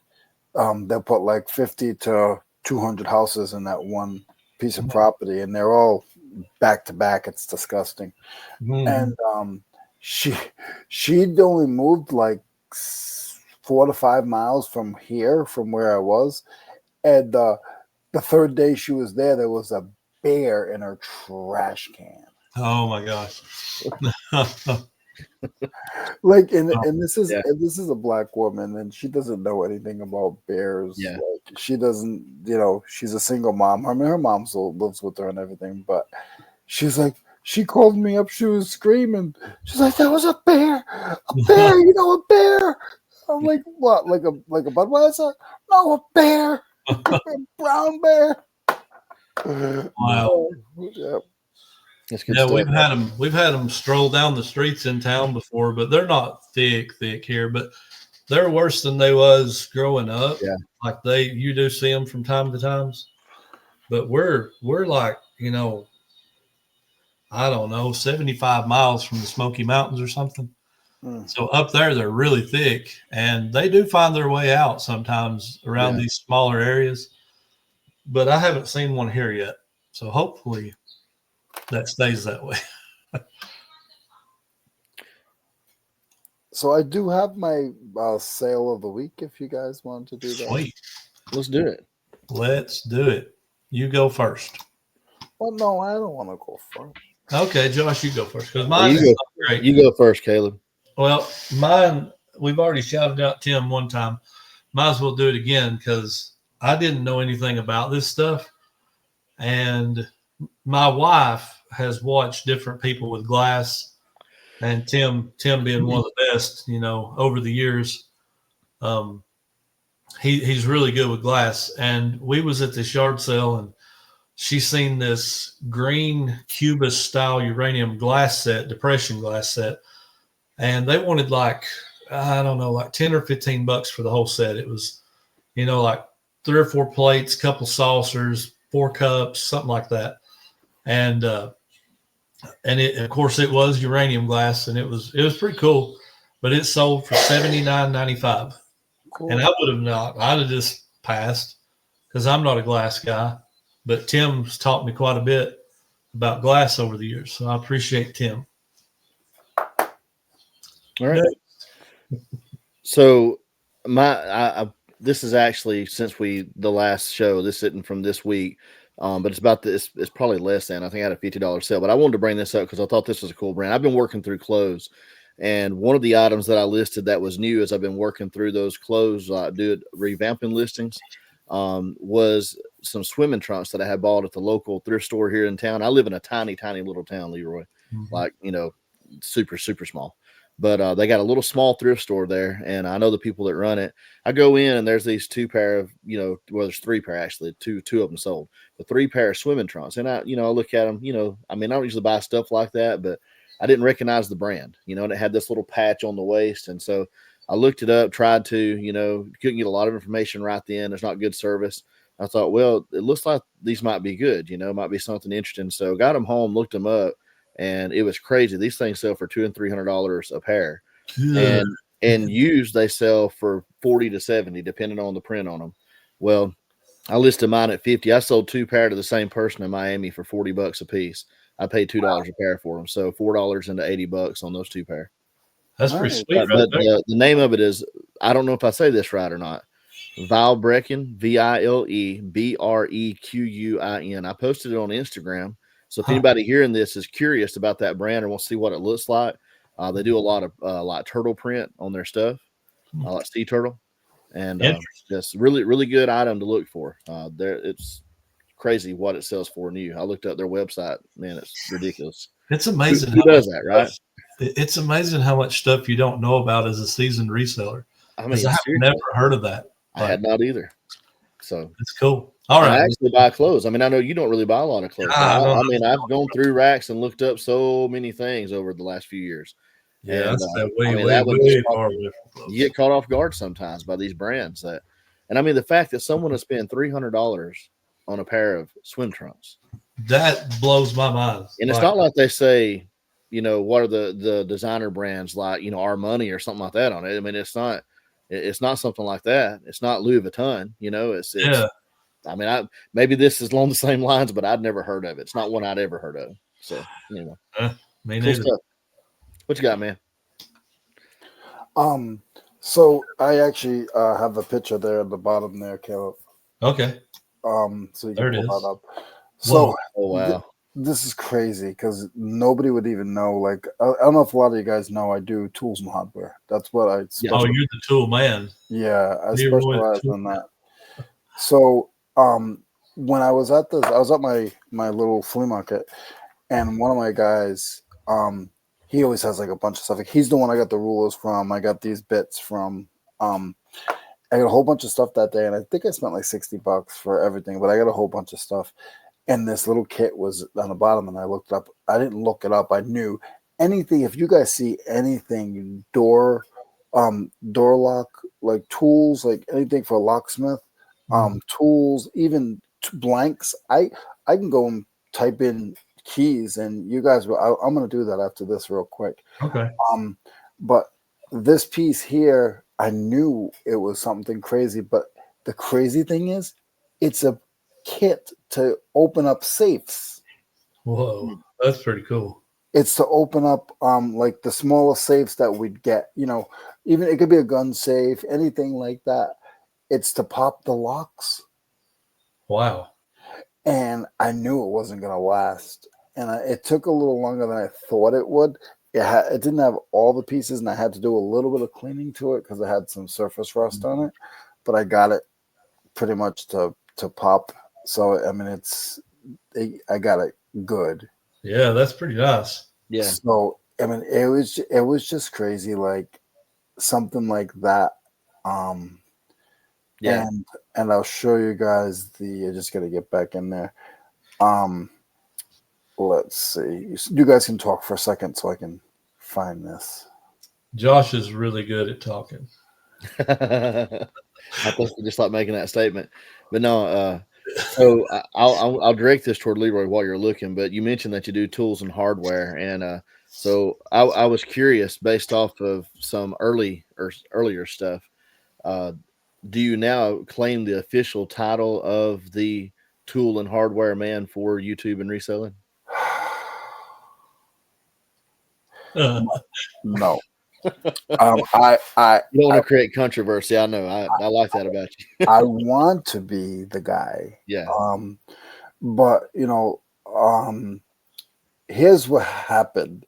they'll put like 50 to 200 houses in that one piece of property, and they're all back to back. It's disgusting. And she'd only moved like 4 to 5 miles from where I was, and the third day she was there was a bear in her trash can. Oh my gosh. Like, and this is a black woman, and she doesn't know anything about bears. Yeah. Like, she doesn't, she's a single mom. I mean, her mom still lives with her and everything, but she's like, she called me up. She was screaming. She's like, "There was a bear, a bear." I'm like, "What? Like a Budweiser? No, a bear, a brown bear." Wow. Yeah. Yeah, we've had them stroll down the streets in town before, but they're not thick here, but they're worse than they was growing up. Yeah. Like you do see them from time to time, but we're like, I don't know, 75 miles from the Smoky Mountains or something. So up there, they're really thick, and they do find their way out sometimes around these smaller areas, but I haven't seen one here yet. So hopefully that stays that way. So I do have my sale of the week if you guys want to do that. Sweet. Let's do it. Let's do it. You go first. Well, no, I don't want to go first. Okay, Josh, you go first because mine is not great. You go first, Caleb. Well, mine, we've already shouted out Tim one time. Might as well do it again because I didn't know anything about this stuff. And my wife has watched different people with glass, and Tim being one of the best, over the years. He's really good with glass. And we was at this yard sale, and she seen this green Cubist style uranium glass set, depression glass set. And they wanted like 10 or $15 for the whole set. It was, like 3 or 4 plates, couple saucers, 4 cups, something like that. And it, of course, it was uranium glass, and it was pretty cool. But it sold for $79.95. Cool. And I would have not. I'd have just passed because I'm not a glass guy. But Tim's taught me quite a bit about glass over the years, so I appreciate Tim. All right. So this is actually the last show. This isn't from this week, but it's about this. It's probably less than. I think I had a $50 sale, but I wanted to bring this up because I thought this was a cool brand. I've been working through clothes, and one of the items that I listed that was new as I've been working through those clothes, revamping listings, was some swimming trunks that I had bought at the local thrift store here in town. I live in a tiny, tiny little town, Leroy, like, super, super small. But they got a little small thrift store there, and I know the people that run it. I go in, and there's these 2 pair of, there's 3 pair actually, two of them sold, but 3 pair of swimming trunks. And I look at them, I don't usually buy stuff like that, but I didn't recognize the brand, and it had this little patch on the waist. And so I looked it up, tried to, couldn't get a lot of information right then. There's not good service. I thought, well, it looks like these might be good, might be something interesting. So got them home, looked them up. and it was crazy. These things sell for $200 and $300 a pair, Yeah. and used they sell for 40 to 70, depending on the print on them. Well, I listed mine at 50. I sold 2 pair to the same person in Miami for $40 a piece. I paid $2 a pair for them, so $4 into $80 on those 2 pair. That's pretty Nice. sweet, right But there. the name of it is, I don't know if I say this right or not, Vilebrequin, Vilebrequin. I posted it on Instagram. So if anybody hearing this is curious about that brand or wants to see what it looks like, they do a lot of like turtle print on their stuff, like sea turtle, and just really, really good item to look for. It's crazy what it sells for new. I looked up their website, man, it's ridiculous. It's amazing. Who does that, right? It's amazing how much stuff you don't know about as a seasoned reseller. I mean, I've never heard of that. I had not either. So it's cool. All right. I actually buy clothes. I mean, I know you don't really buy a lot of clothes. I mean, I've gone through racks and looked up so many things over the last few years. Yeah, and, that's that way far away from clothes. You get caught off guard sometimes by these brands and I mean, the fact that someone has spent $300 on a pair of swim trunks, that blows my mind. And it's not like they say, what are the designer brands like, Armani or something like that on it. I mean, it's not something like that. It's not Louis Vuitton, it's I mean, maybe this is along the same lines, but I'd never heard of it. It's not one I'd ever heard of. So, me cool neither. stuff. What you got, man? So I actually have a picture there at the bottom there, Caleb. Okay. So you can pull that up. So, wow. This is crazy because nobody would even know. Like, I don't know if a lot of you guys know, I do tools and hardware. That's what I. Oh, you're the tool man. Yeah, I specialize in that. So, when I was at my little flea market, and one of my guys, he always has like a bunch of stuff. Like, he's the one I got the rulers from. I got these bits from. I got a whole bunch of stuff that day, and I think I spent like $60 for everything. But I got a whole bunch of stuff, and this little kit was on the bottom, and I looked up. I didn't look it up. I knew anything. If you guys see anything door lock, like tools, like anything for a locksmith, tools, even blanks, I can go and type in keys, and you guys will. I'm going to do that after this real quick. Okay. But this piece here, I knew it was something crazy, but the crazy thing is, it's a kit to open up safes. Whoa, that's pretty cool. It's to open up like the smaller safes that we'd get, even it could be a gun safe, anything like that. It's to pop the locks. Wow. And I knew it wasn't going to last. And it took a little longer than I thought it would. It didn't have all the pieces, and I had to do a little bit of cleaning to it because it had some surface rust on it. But I got it pretty much to pop. So, I mean, I got it good. Yeah, that's pretty nice. Yeah. So, I mean, it was just crazy, like something like that. Yeah. And I'll show you guys I just got to get back in there. Let's see. You guys can talk for a second so I can find this. Josh is really good at talking. I thought you just like making that statement, but no. So I'll direct this toward Leroy while you're looking. But you mentioned that you do tools and hardware, and so I was curious based off of some earlier stuff. Do you now claim the official title of the tool and hardware man for YouTube and reselling? No. I you don't want to create controversy. I know. I like that about you. I want to be the guy. Yeah. But here's what happened.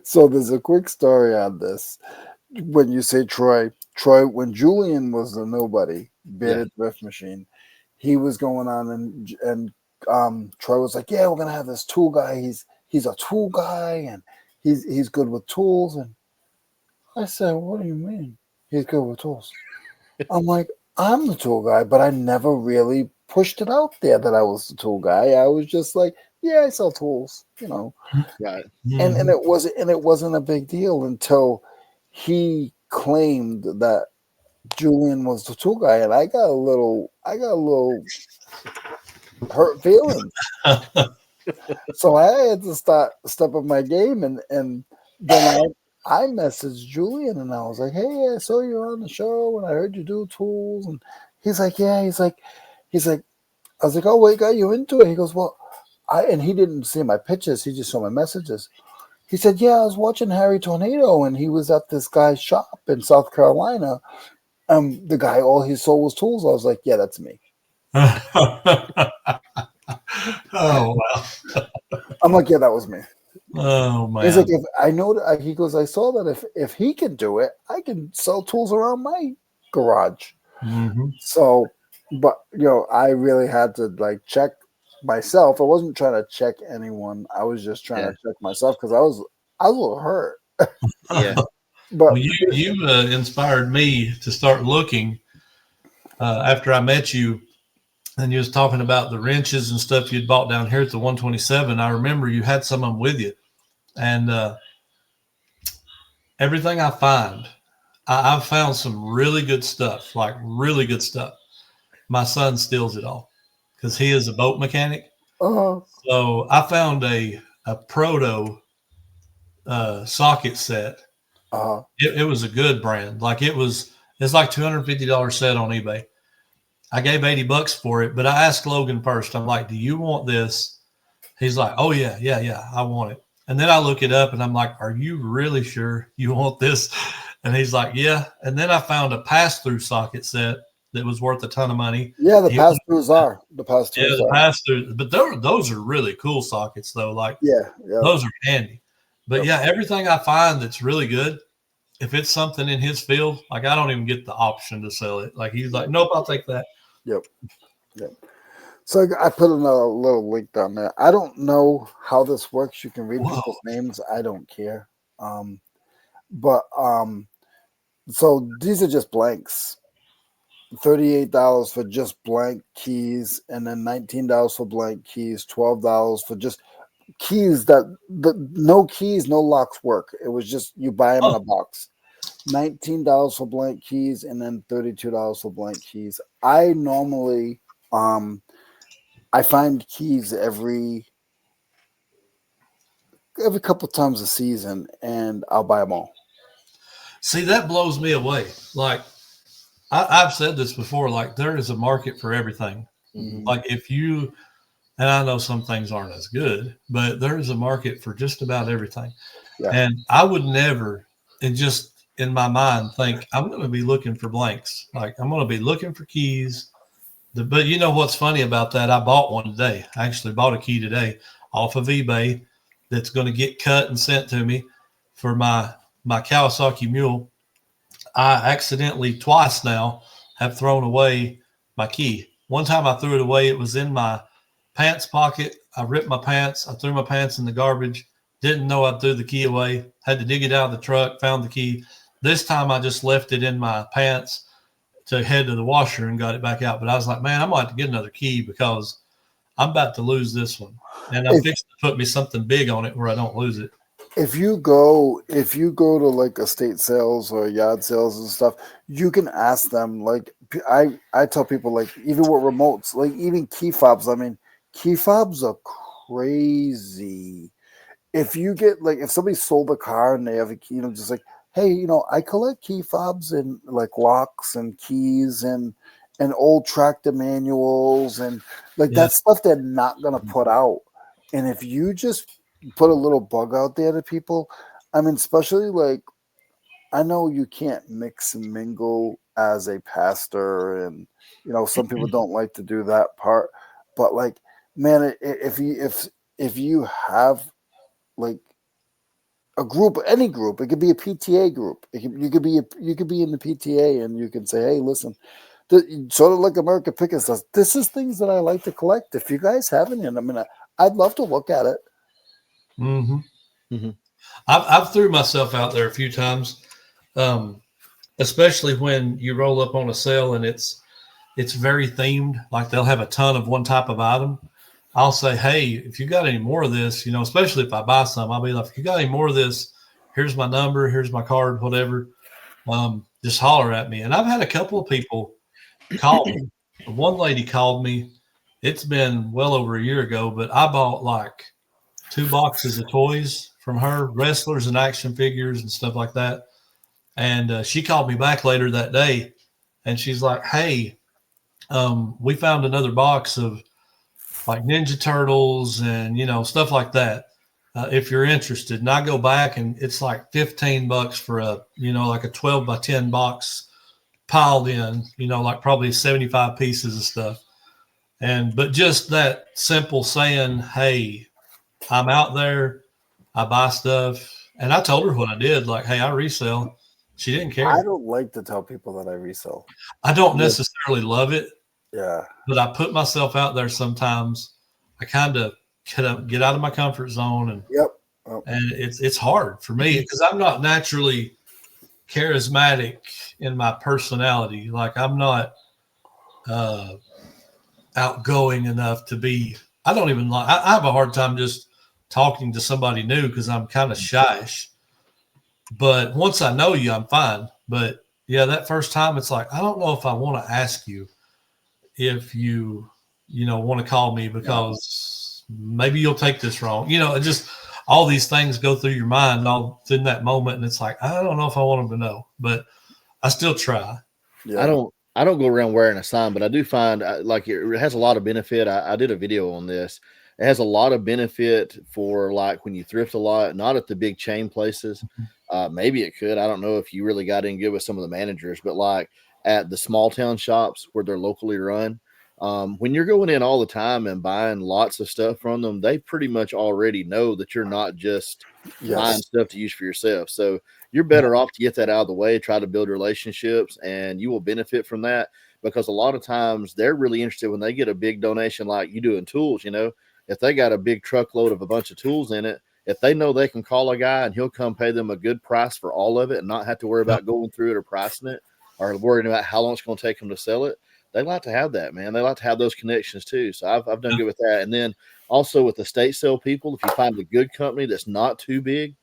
So there's a quick story on this. When you say Troy, when Julian was the nobody, bearded thrift machine, he was going on and Troy was like, yeah, we're gonna have this tool guy. He's a tool guy and he's good with tools. And I said, what do you mean he's good with tools? I'm like, I'm the tool guy, but I never really pushed it out there that I was the tool guy. I was just like, yeah, I sell tools, Right. And it wasn't a big deal until he claimed that Julian was the tool guy, and I got a little hurt feeling. So I had to step up my game, and then I messaged Julian, and I was like, "Hey, I saw you on the show, and I heard you do tools." And he's like, "Yeah." He's like, I was like, "Oh, what got you into it?" He goes, "Well, and he didn't see my pictures; he just saw my messages." He said, "Yeah, I was watching Harry Tornado, and he was at this guy's shop in South Carolina. The guy, all he sold was tools." I was like, "Yeah, that's me." Oh wow! I'm like, "Yeah, that was me." Oh man! He's like, "If I know that," he goes, "I saw that if he can do it, I can sell tools around my garage." Mm-hmm. So, but I really had to like check myself. I wasn't trying to check anyone. I was just trying to check myself because I was a little hurt. Yeah. But Well, you inspired me to start looking after I met you, and you was talking about the wrenches and stuff you'd bought down here at the 127. I remember you had some of them with you, and everything I find, I've found some really good stuff, like really good stuff. My son steals it all because he is a boat mechanic. So I found a proto socket set. It was a good brand. Like it's like $250 set on eBay. I gave $80 for it, but I asked Logan first. I'm like, "Do you want this?" He's like, "Oh yeah, I want it." And then I look it up and I'm like, "Are you really sure you want this?" And he's like, "Yeah." And then I found a pass-through socket set that was worth a ton of money. Yeah, the pass-throughs are. The pass-through, but those are really cool sockets though. Like those are handy. But yeah, everything I find that's really good, if it's something in his field, like I don't even get the option to sell it. Like he's like, "Nope, I'll take that." Yep. So I put in a little link down there. I don't know how this works. You can read people's names. I don't care. So these are just blanks. $38 for just blank keys, and then $19 for blank keys, $12 for just keys no keys, no locks work. It was just you buy them in a box. $19 for blank keys, and then $32 for blank keys. I normally I find keys every couple times a season, and I'll buy them all. See, that blows me away. Like I've said this before, like there is a market for everything. Mm-hmm. Like if you, and I know some things aren't as good, but there is a market for just about everything. Yeah. And I would never, and just in my mind, think I'm going to be looking for blanks. Like I'm going to be looking for keys. But you know what's funny about that? I bought one today. I actually bought a key today off of eBay that's going to get cut and sent to me for my Kawasaki mule. I accidentally twice now have thrown away my key. One time I threw it away. It was in my pants pocket. I ripped my pants. I threw my pants in the garbage. Didn't know I threw the key away. Had to dig it out of the truck, found the key. This time I just left it in my pants to head to the washer and got it back out. But I was like, man, I'm going to have to get another key because I'm about to lose this one. And I'm fixing to put me something big on it where I don't lose it. If you go to like estate sales or yard sales and stuff, you can ask them. Like I tell people, like even with remotes, like even key fobs. I mean, key fobs are crazy. If you get like if somebody sold a car and they have a key, just like, hey, I collect key fobs and like locks and keys and old tractor manuals and like that stuff they're not gonna put out. And if you just put a little bug out there to people, I mean, especially like I know you can't mix and mingle as a pastor, and some people don't like to do that part. But like, man, if you have like a group, any group, it could be a PTA group. You could be in the PTA, and you can say, hey, listen, sort of like America Pickens does. This is things that I like to collect. If you guys have any, I mean, I'd love to look at it. Mm-hmm. Mm-hmm. I've threw myself out there a few times, especially when you roll up on a sale and it's very themed. Like they'll have a ton of one type of item. I'll say, hey, if you got any more of this, especially if I buy some, I'll be like, if you got any more of this, here's my number, here's my card, whatever. Just holler at me. And I've had a couple of people call me. One lady called me. it's been well over a year ago, but I bought like 2 boxes of toys from her, wrestlers and action figures and stuff like that. And she called me back later that day, and she's like, "Hey, we found another box of like Ninja Turtles and, stuff like that. If you're interested." And I go back, and it's like $15 for like a 12 by 10 box piled in, like probably 75 pieces of stuff. But just that simple saying, "Hey, I'm out there, I buy stuff." And I told her what I did, like, "Hey, I resell." She didn't care. I don't like to tell people that I resell. I don't necessarily love it. Yeah. But I put myself out there sometimes. I kind of get out of my comfort zone, and and it's hard for me because I'm not naturally charismatic in my personality. Like, I'm not outgoing enough to be. I don't even like. I have a hard time just talking to somebody new because I'm kind of shyish. But once I know you, I'm fine. But yeah, that first time, it's like, I don't know if I want to ask you if you want to call me because maybe you'll take this wrong. Just all these things go through your mind all in that moment. And it's like, I don't know if I want them to know, but I still try. Yeah. I don't go around wearing a sign, but I do find like it has a lot of benefit. I did a video on this. It has a lot of benefit for like when you thrift a lot, not at the big chain places. Maybe it could. I don't know if you really got in good with some of the managers, but like at the small town shops where they're locally run, when you're going in all the time and buying lots of stuff from them, they pretty much already know that you're not just buying stuff to use for yourself. So you're better off to get that out of the way, try to build relationships, and you will benefit from that because a lot of times they're really interested when they get a big donation like you do in tools. If they got a big truckload of a bunch of tools in it, if they know they can call a guy and he'll come pay them a good price for all of it and not have to worry about going through it or pricing it or worrying about how long it's going to take them to sell it, they like to have that, man. They like to have those connections too. So I've done good with that. And then also with the state sale people, if you find a good company that's not too big,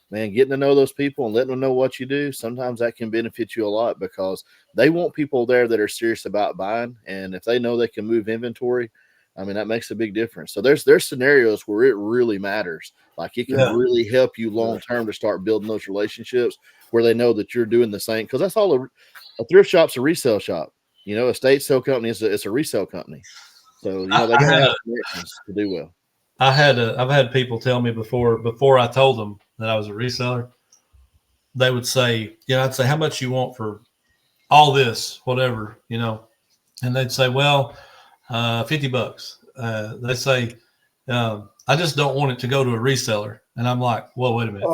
man, getting to know those people and letting them know what you do, sometimes that can benefit you a lot because they want people there that are serious about buying. And if they know they can move inventory, I mean, that makes a big difference. So there's scenarios where it really matters. Like it can really help you long term to start building those relationships where they know that you're doing the same. Because that's all a thrift shop's a resale shop. A state sale company is a resale company. So they gotta have connections to do well. I've had people tell me before I told them that I was a reseller, they would say, I'd say, "How much you want for all this, whatever, and they'd say, "Well, $50." They say, "I just don't want it to go to a reseller." And I'm like, "Well, wait a minute."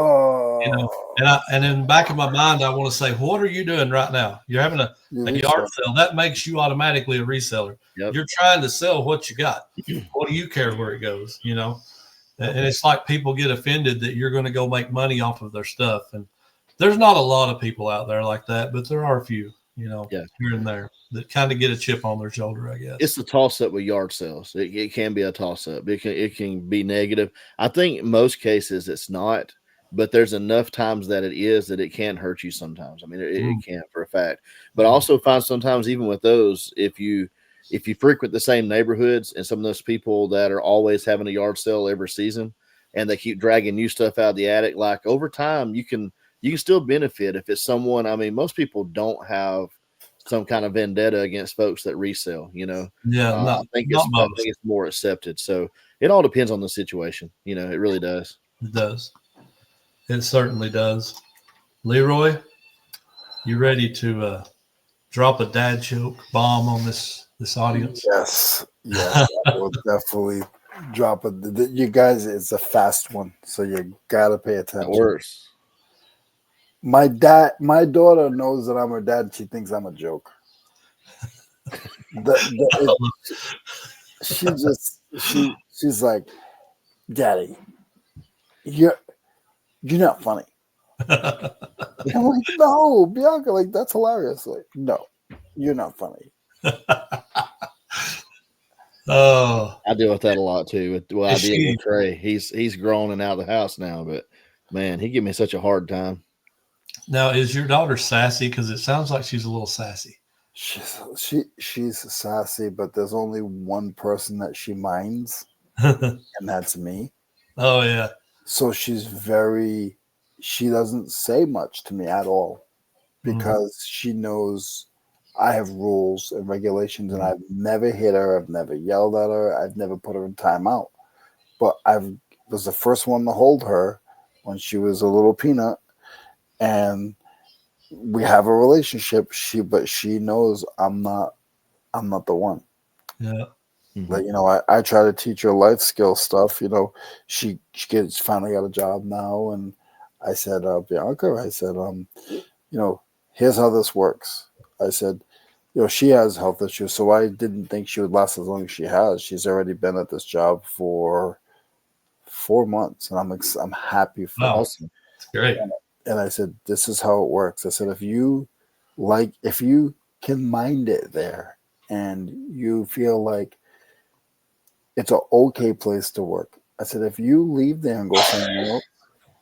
And in the back of my mind, I want to say, "What are you doing right now? You're having a yard sale. That makes you automatically a reseller. Yep. You're trying to sell what you got. What do you care where it goes?" And it's like people get offended that you're going to go make money off of their stuff. And there's not a lot of people out there like that, but there are a few, here and there that kind of get a chip on their shoulder, I guess. It's the toss-up with yard sales. It can be a toss-up. It can be negative. I think in most cases it's not, but there's enough times that it is that it can hurt you sometimes. I mean, it can for a fact. But I also find sometimes even with those, if you frequent the same neighborhoods and some of those people that are always having a yard sale every season and they keep dragging new stuff out of the attic, like over time you can still benefit if it's someone. I mean, most people don't have some kind of vendetta against folks that resell, I think it's more accepted. So it all depends on the situation. It really does. It does. It certainly does. Leroy, you ready to drop a dad joke bomb on this audience? Yes, I will definitely drop it. You guys, it's a fast one, so you gotta pay attention. That works. My daughter knows that I'm her dad. She thinks I'm a joke. She's like, "Daddy, you're not funny." I'm like, "No, Bianca, like that's hilarious." Like, "No, you're not funny." Oh, I deal with that a lot too. I deal with Trey. He's grown and out of the house now, but man, he give me such a hard time. Now, is your daughter sassy? Because it sounds like she's a little sassy. She's sassy, but there's only one person that she minds, and that's me. Oh yeah. So she doesn't say much to me at all because she knows I have rules and regulations, and I've never hit her, I've never yelled at her, I've never put her in timeout. But I was the first one to hold her when she was a little peanut, and we have a relationship. But she knows I'm not the one. Yeah. Like, I try to teach her life skill stuff. She finally got a job now, and I said, Bianca, I said, here's how this works. I said, she has health issues, so I didn't think she would last as long as she has. She's already been at this job for 4 months, and I'm happy for her. Awesome. That's great. And I said, this is how it works. I said, if you can mind it there and you feel like it's an okay place to work. I said, if you leave there and go somewhere else,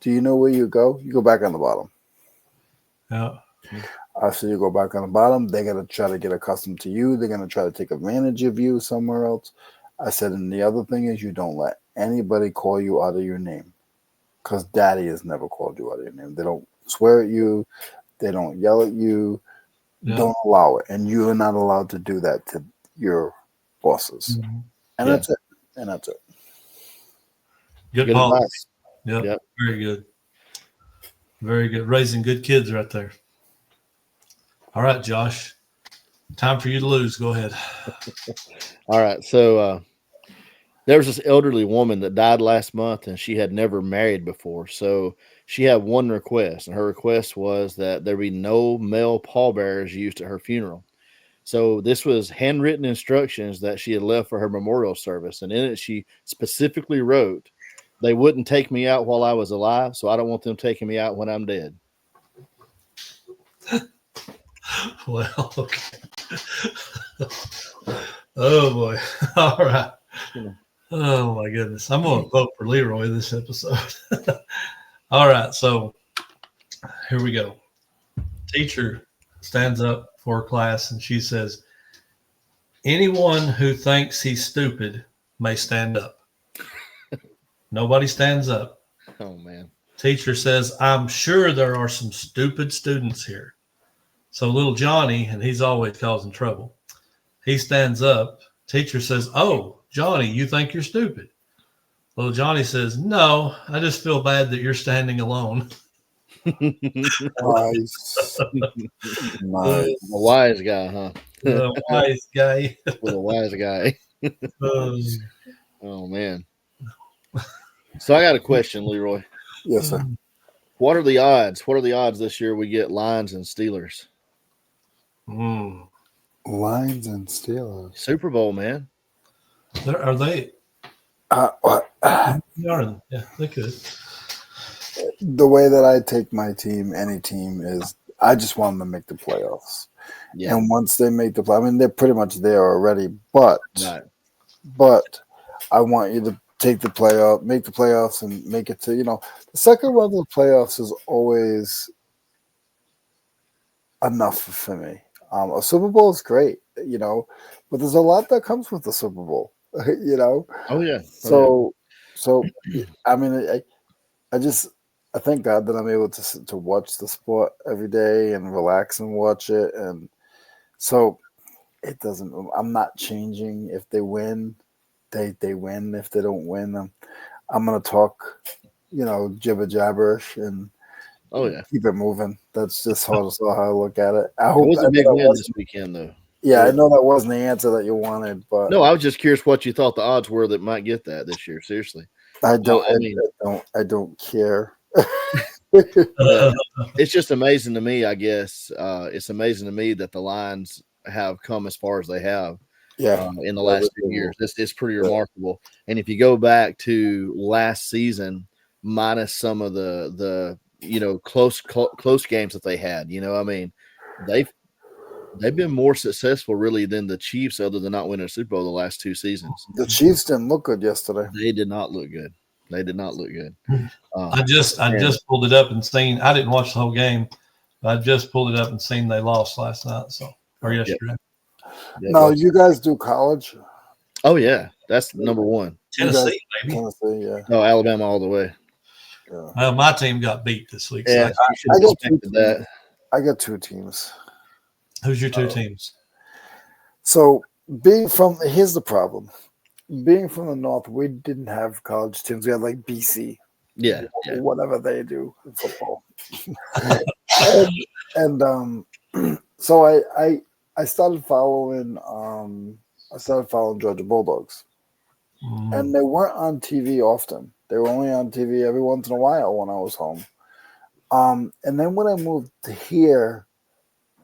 do you know where you go? You go back on the bottom. Yeah. I said, you go back on the bottom. They're going to try to get accustomed to you. They're going to try to take advantage of you somewhere else. I said, and the other thing is you don't let anybody call you out of your name, because daddy has never called you out of your name. They don't swear at you. They don't yell at you. Yeah. Don't allow it. And you are not allowed to do that to your bosses. Mm-hmm. And that's it. And that's it. Good advice. Yep. Very good. Very good. Raising good kids right there. All right, Josh. Time for you to lose. Go ahead. All right. So there was this elderly woman that died last month, and she had never married before. So she had one request, and her request was that there be no male Paw Bears used at her funeral. So this was handwritten instructions that she had left for her memorial service. And in it, she specifically wrote, they wouldn't take me out while I was alive, so I don't want them taking me out when I'm dead. Well, okay. Oh, boy. All right. Oh, my goodness. I'm going to vote for Leroy this episode. All right. So here we go. Teacher stands up for class, and she says, anyone who thinks he's stupid may stand up. Nobody stands up. Oh, man. Teacher says, I'm sure there are some stupid students here. So little Johnny, and he's always causing trouble, he stands up. Teacher says, oh, Johnny, you think you're stupid? Little Johnny says, no, I just feel bad that you're standing alone. Nice. A wise guy, huh? A wise guy. With a wise guy. Oh, man. So I got a question, Leroy. Yes, sir. What are the odds? What are the odds this year we get Lions and Steelers? Lions and Steelers. Super Bowl, man. Are they? Yeah, they could. The way that I take my team, any team, is I just want them to make the playoffs. Yeah. And once they make the play, I mean, they're pretty much there already. But I want you to take the playoff, make the playoffs, and make it to, the second round of the playoffs is always enough for me. A Super Bowl is great, but there's a lot that comes with the Super Bowl, Oh, yeah. So I mean, I thank God that I'm able to watch the sport every day and relax and watch it. And so I'm not changing. If they win, they win. If they don't win, I'm going to talk, jibber jabberish and keep it moving. That's just how I look at it. I hope it was a big win this weekend, though. Yeah, I know that wasn't the answer that you wanted, but no, I was just curious what you thought the odds were that might get that this year. Seriously, I don't care. It's just amazing to me. I guess it's amazing to me that the Lions have come as far as they have. Yeah, in the last 2 years, it's pretty remarkable. And if you go back to last season, minus some of the close games that they had, I mean, they've been more successful really than the Chiefs, other than not winning a Super Bowl the last 2 seasons. The Chiefs didn't look good yesterday. They did not look good. I just pulled it up and seen. I didn't watch the whole game, but I just pulled it up and seen they lost last night. So or yesterday. No, you guys do college? Oh yeah, that's number one. Tennessee, maybe. Tennessee, yeah. No, Alabama all the way. Yeah. Well, my team got beat this week. Yeah, So you should have expected that. I got 2 teams. who's your 2 teams? So here's the problem. Being from the North, we didn't have college teams. We had like BC. Yeah. Whatever they do in football. and so I started following Georgia Bulldogs. And they weren't on TV often. They were only on TV every once in a while when I was home. And then when I moved to here,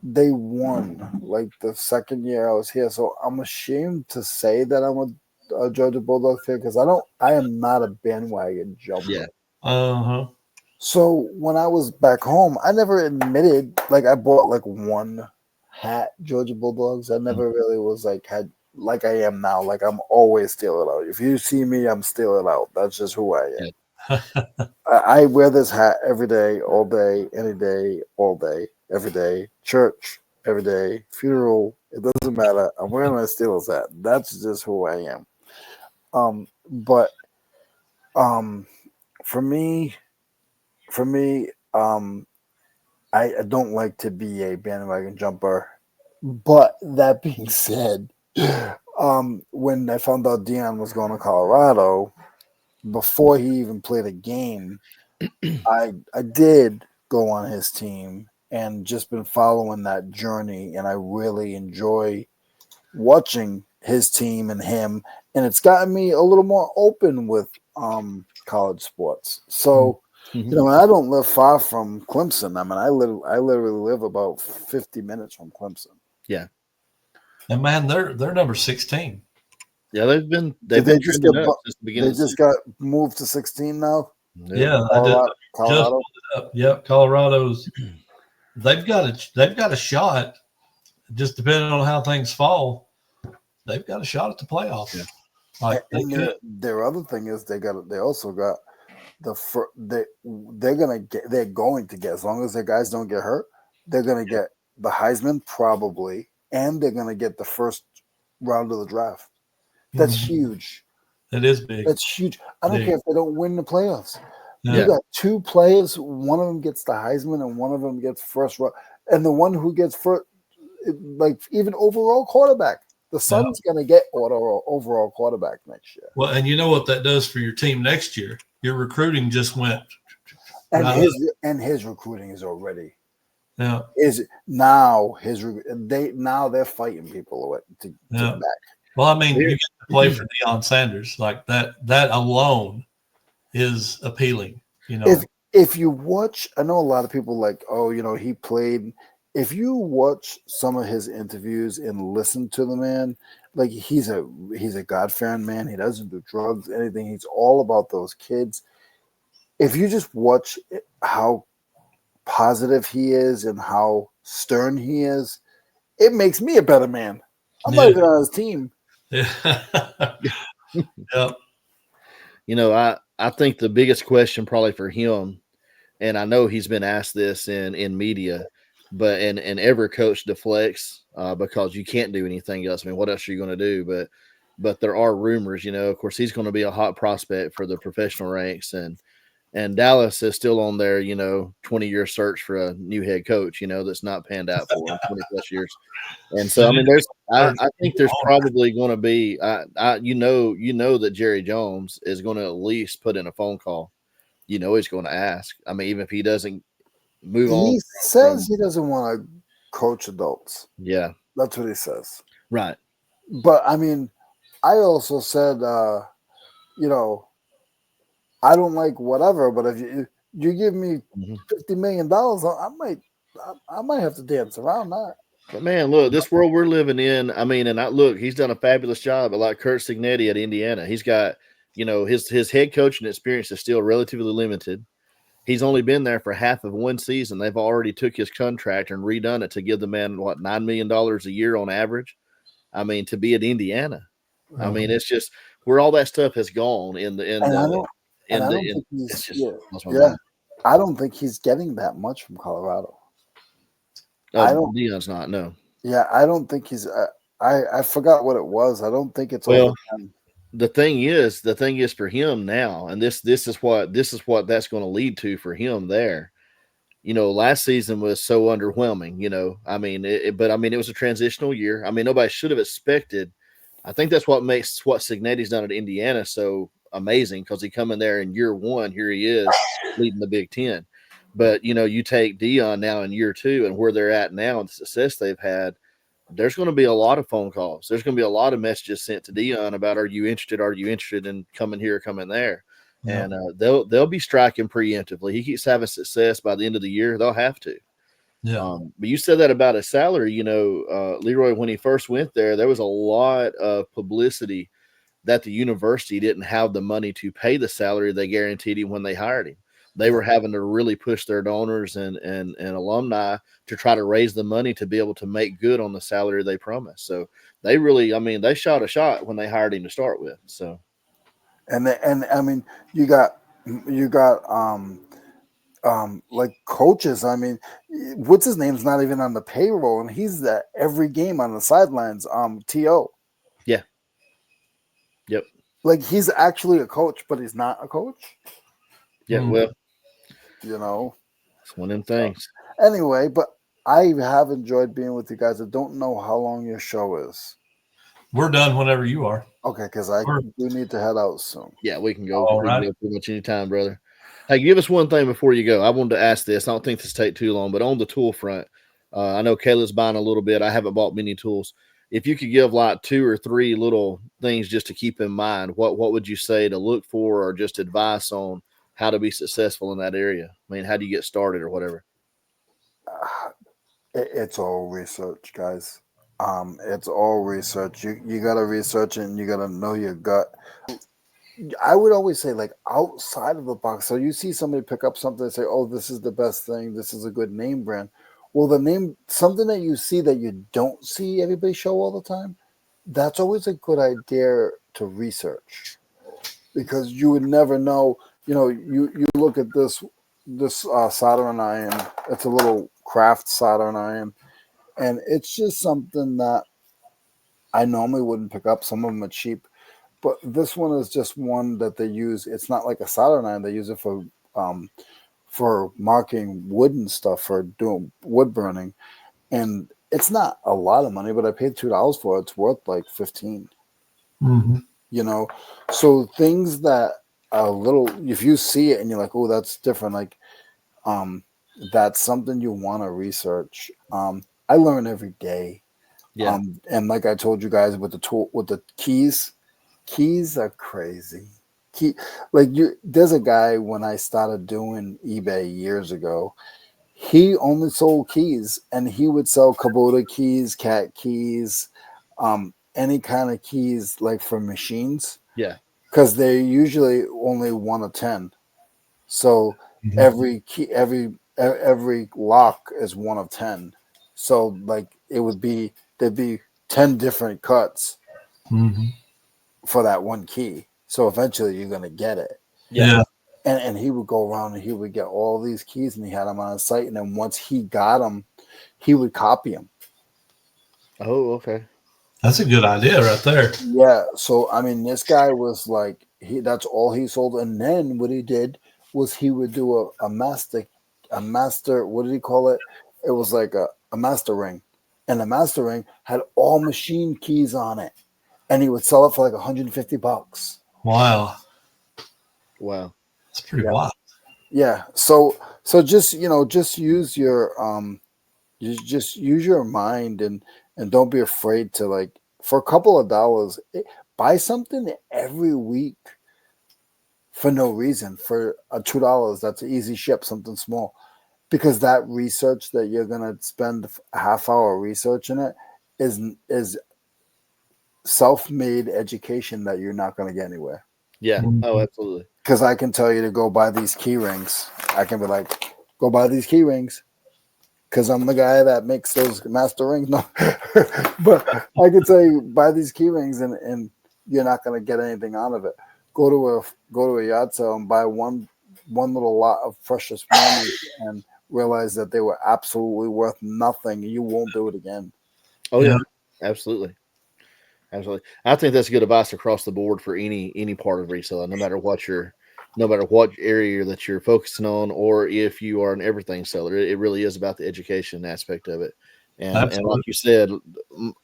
they won like the second year I was here. So I'm ashamed to say that I'm a Georgia Bulldog fan because I am not a bandwagon jumper. Yeah. Uh-huh. So when I was back home, I never admitted, like I bought like one hat, Georgia Bulldogs. I never really was had like I am now. Like I'm always stealing out. If you see me, I'm stealing out. That's just who I am. Yeah. I wear this hat every day, all day, any day, all day, every day. Church, every day. Funeral, it doesn't matter. I'm wearing my Steelers hat. That's just who I am. But for me, I don't like to be a bandwagon jumper. But that being said, when I found out Deion was going to Colorado, before he even played a game, I did go on his team and just been following that journey, and I really enjoy watching his team and him, and it's gotten me a little more open with college sports. So you know, I don't live far from Clemson. I mean, I literally live about 50 minutes from Clemson. Yeah. And man, they're number 16. Yeah, they've been just trending up since the beginning. They just got moved to 16 now. Yeah, Colorado. just pulled it up. Yep, Colorado's. They've got a shot. Just depending on how things fall, they've got a shot at the playoffs. Yeah. Like their other thing is they also got they're going to get, as long as their guys don't get hurt, they're going to get the Heisman probably, and they're going to get the first round of the draft. That's huge. It is big. That's huge. I don't care if they don't win the playoffs. Yeah. You got 2 players. One of them gets the Heisman, and one of them gets first round. And the one who gets first, like even overall quarterback, the son's going to get overall quarterback next year. Well, and you know what that does for your team next year? Your recruiting just went. And his recruiting is already. Yeah. Now they're fighting people to get back. Well, I mean, you get to play for Deion Sanders like that. That alone is appealing. You know, if you watch, I know a lot of people like, oh, you know, he played. If you watch some of his interviews and listen to the man, like he's a God-fearing man. He doesn't do drugs, anything. He's all about those kids. If you just watch how positive he is and how stern he is, it makes me a better man. I'm not even on his team. Yeah. Yep. You know, I think the biggest question probably for him, and I know he's been asked this in media, but and every coach deflects because you can't do anything else. I mean, what else are you going to do? But there are rumors, you know. Of course, he's going to be a hot prospect for the professional ranks, and Dallas is still on their 20-year search for a new head coach, that's not panned out for him 20 plus years. And so I mean, I think there's probably going to be that Jerry Jones is going to at least put in a phone call. He's going to ask. I mean, even if he doesn't move on. He says he doesn't want to coach adults. Yeah. That's what he says. Right. But I mean, I also said, I don't like whatever, but if you give me $50 million, I might have to dance around that. But man, look, this world we're living in, I mean, and he's done a fabulous job. But like Kurt Signetti at Indiana, he's got, his head coaching experience is still relatively limited. He's only been there for half of one season. They've already took his contract and redone it to give the man $9 million a year on average. I mean, to be at Indiana, I mean, it's just where all that stuff has gone I don't think he's getting that much from Colorado. Deion's not. No. Yeah, I don't think he's. I forgot what it was. I don't think it's Well, over 10. the thing is for him now, and this is what that's going to lead to for him there. Last season was so underwhelming. I mean, but I mean, it was a transitional year. I mean, nobody should have expected. I think that's what makes what Signetti's done at Indiana so amazing, because he come in there in year one, here he is leading the Big Ten. But you take Dion now in year two and where they're at now and the success they've had. There's going to be a lot of phone calls. There's going to be a lot of messages sent to Dion about, are you interested? Are you interested in coming here, coming there? Yeah. And they'll be striking preemptively. He keeps having success. By the end of the year, they'll have to. Yeah. But you said that about his salary. Leroy, when he first went there was a lot of publicity that the university didn't have the money to pay the salary they guaranteed him when they hired him. They were having to really push their donors and alumni to try to raise the money to be able to make good on the salary they promised. So they really, I mean, they shot a shot when they hired him to start with. So, And I mean, you got like coaches. I mean, what's his name's not even on the payroll, and he's at every game on the sidelines. To yeah, yep, like he's actually a coach, but he's not a coach. yeah. Well, It's one of them things. Anyway, but I have enjoyed being with you guys. I don't know how long your show is. We're done whenever you are. Okay, because I do need to head out soon. Yeah, we can go. All We can right. go pretty much any time, brother. Hey, give us one thing before you go. I wanted to ask this. I don't think this take too long, but on the tool front, I know Kayla's buying a little bit. I haven't bought many tools. If you could give like 2 or 3 little things just to keep in mind, what would you say to look for, or just advice on how to be successful in that area? I mean, how do you get started or whatever? It's all research, guys. It's all research. You got to research it, and you got to know your gut. I would always say, like, outside of the box. So you see somebody pick up something and say, "Oh, this is the best thing. This is a good name brand." Well, the name, something that you see that you don't see everybody show all the time, that's always a good idea to research, because you would never know. You look at this soldering iron. It's a little craft soldering iron, and it's just something that I normally wouldn't pick up. Some of them are cheap, but this one is just one that they use. It's not like a soldering iron. They use it for marking wood and stuff, for doing wood burning, and it's not a lot of money, but I paid $2 for it. It's worth like 15. Mm-hmm. So things that are little, if you see it and you're like, oh, that's different, like that's something you want to research. I learn every day. Yeah. And like I told you guys with the keys are crazy. There's a guy, when I started doing eBay years ago, he only sold keys, and he would sell Kubota keys, cat keys, any kind of keys, like for machines. Yeah. Because they're usually only 1 of 10. So every key, every lock is 1 of 10. So like there'd be 10 different cuts for that one key. So eventually you're gonna get it. Yeah. And he would go around and he would get all these keys, and he had them on his site. And then once he got them, he would copy them. Oh, okay. That's a good idea right there. Yeah. So I mean, this guy was like, that's all he sold. And then what he did was he would do a master. What did he call it? It was like a master ring, and the master ring had all machine keys on it, and he would sell it for like $150. Wow. That's pretty wild. Yeah. So just use your use your mind, and don't be afraid to, like, for a couple of dollars, buy something every week for no reason. For $2, that's an easy ship, something small, because that research that you're gonna spend a half hour researching it is self-made education that you're not gonna get anywhere. Yeah. Oh, absolutely. Because I can tell you to go buy these key rings. I can be like, go buy these key rings, because I'm the guy that makes those master rings. No, but I can tell you, buy these key rings, and you're not going to get anything out of it. Go to a yard sale and buy one little lot of precious moments, and realize that they were absolutely worth nothing. You won't do it again. Oh yeah, absolutely. Absolutely. I think that's good advice across the board for any part of reselling, no matter what area that you're focusing on, or if you are an everything seller. It really is about the education aspect of it. And Absolutely. like you said,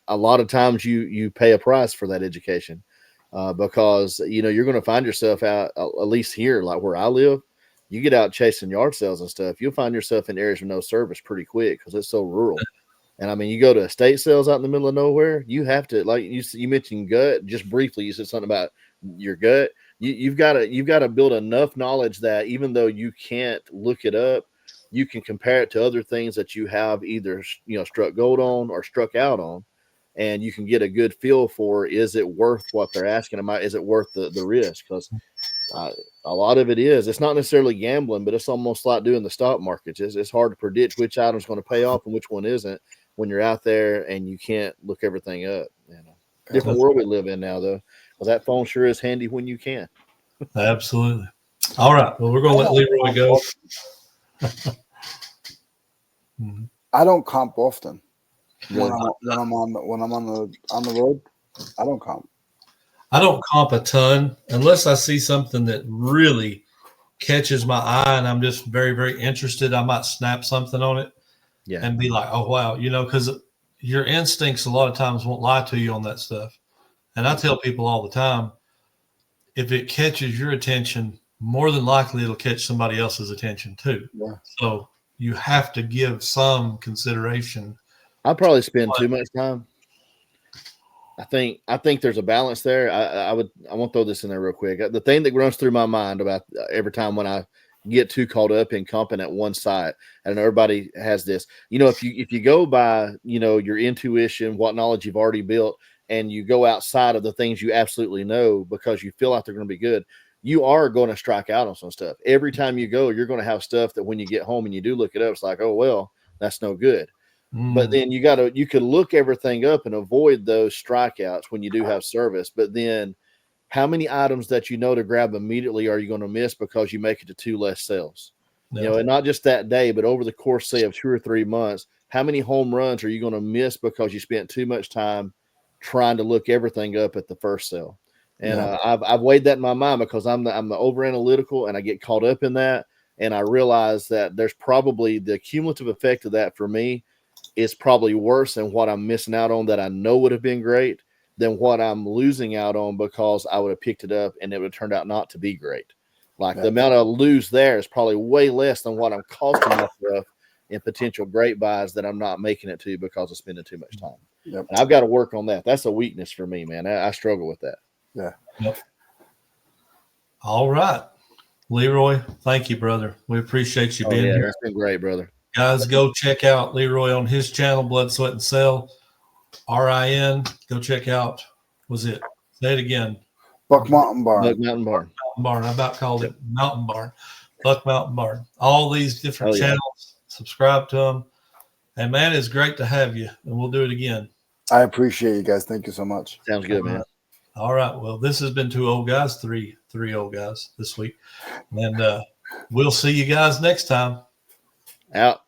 a lot of times you pay a price for that education, because you're going to find yourself out, at least here, like where I live. You get out chasing yard sales and stuff, you'll find yourself in areas with no service pretty quick because it's so rural. And I mean, you go to estate sales out in the middle of nowhere, you have to, like you mentioned gut just briefly. You said something about your gut. You've got to build enough knowledge that even though you can't look it up, you can compare it to other things that you have either struck gold on or struck out on, and you can get a good feel for, is it worth what they're asking about? Is it worth the risk? Because a lot of it's not necessarily gambling, but it's almost like doing the stock markets. It's hard to predict which item's going to pay off and which one isn't when you're out there and you can't look everything up. Different world we live in now, though. Well, that phone sure is handy when you can. Absolutely. All right. Well, we're going to let Leroy go. I don't comp often. When I'm on the road, I don't comp. I don't comp a ton unless I see something that really catches my eye and I'm just very, very interested. I might snap something on it and be like, oh, wow, because your instincts a lot of times won't lie to you on that stuff. And I tell people all the time, if it catches your attention, more than likely it'll catch somebody else's attention too. Yeah. So you have to give some consideration. I probably spend too much time. I think there's a balance there. I want to throw this in there real quick. The thing that runs through my mind about every time when I get too caught up in comping at one site, and everybody has this, if you go by, your intuition, what knowledge you've already built, and you go outside of the things you absolutely know because you feel like they're going to be good, you are going to strike out on some stuff. Every time you go, you're going to have stuff that when you get home and you do look it up, it's like, oh, well, that's no good. But then you could look everything up and avoid those strikeouts when you do have service. But then how many items that to grab immediately are you going to miss because you make it to 2 less sales? Yeah. And not just that day, but over the course, say, of 2 or 3 months, how many home runs are you going to miss because you spent too much time trying to look everything up at the first sale? And I've weighed that in my mind because I'm the over analytical and I get caught up in that. And I realize that there's probably the cumulative effect of that for me is probably worse than what I'm missing out on that I know would have been great than what I'm losing out on because I would have picked it up and it would have turned out not to be great. Like the amount I lose there is probably way less than what I'm costing myself in potential great buys that I'm not making it to because of spending too much time. Yep. And I've got to work on that. That's a weakness for me, man. I struggle with that. Yeah. Yep. All right. Leroy, thank you, brother. We appreciate you being here. It's been great, brother. Guys, go check out Leroy on his channel, Blood, Sweat, and Sell. RIN. Go check out, say it again. Buck Mountain Barn. Buck Mountain Barn. Mountain Barn. I about called it Mountain Barn. Buck Mountain Barn. All these different channels. Subscribe to them. And, man, it's great to have you. And we'll do it again. I appreciate you guys. Thank you so much. Sounds good, man. All right. Well, this has been 2 old guys, three old guys this week. And we'll see you guys next time. Out.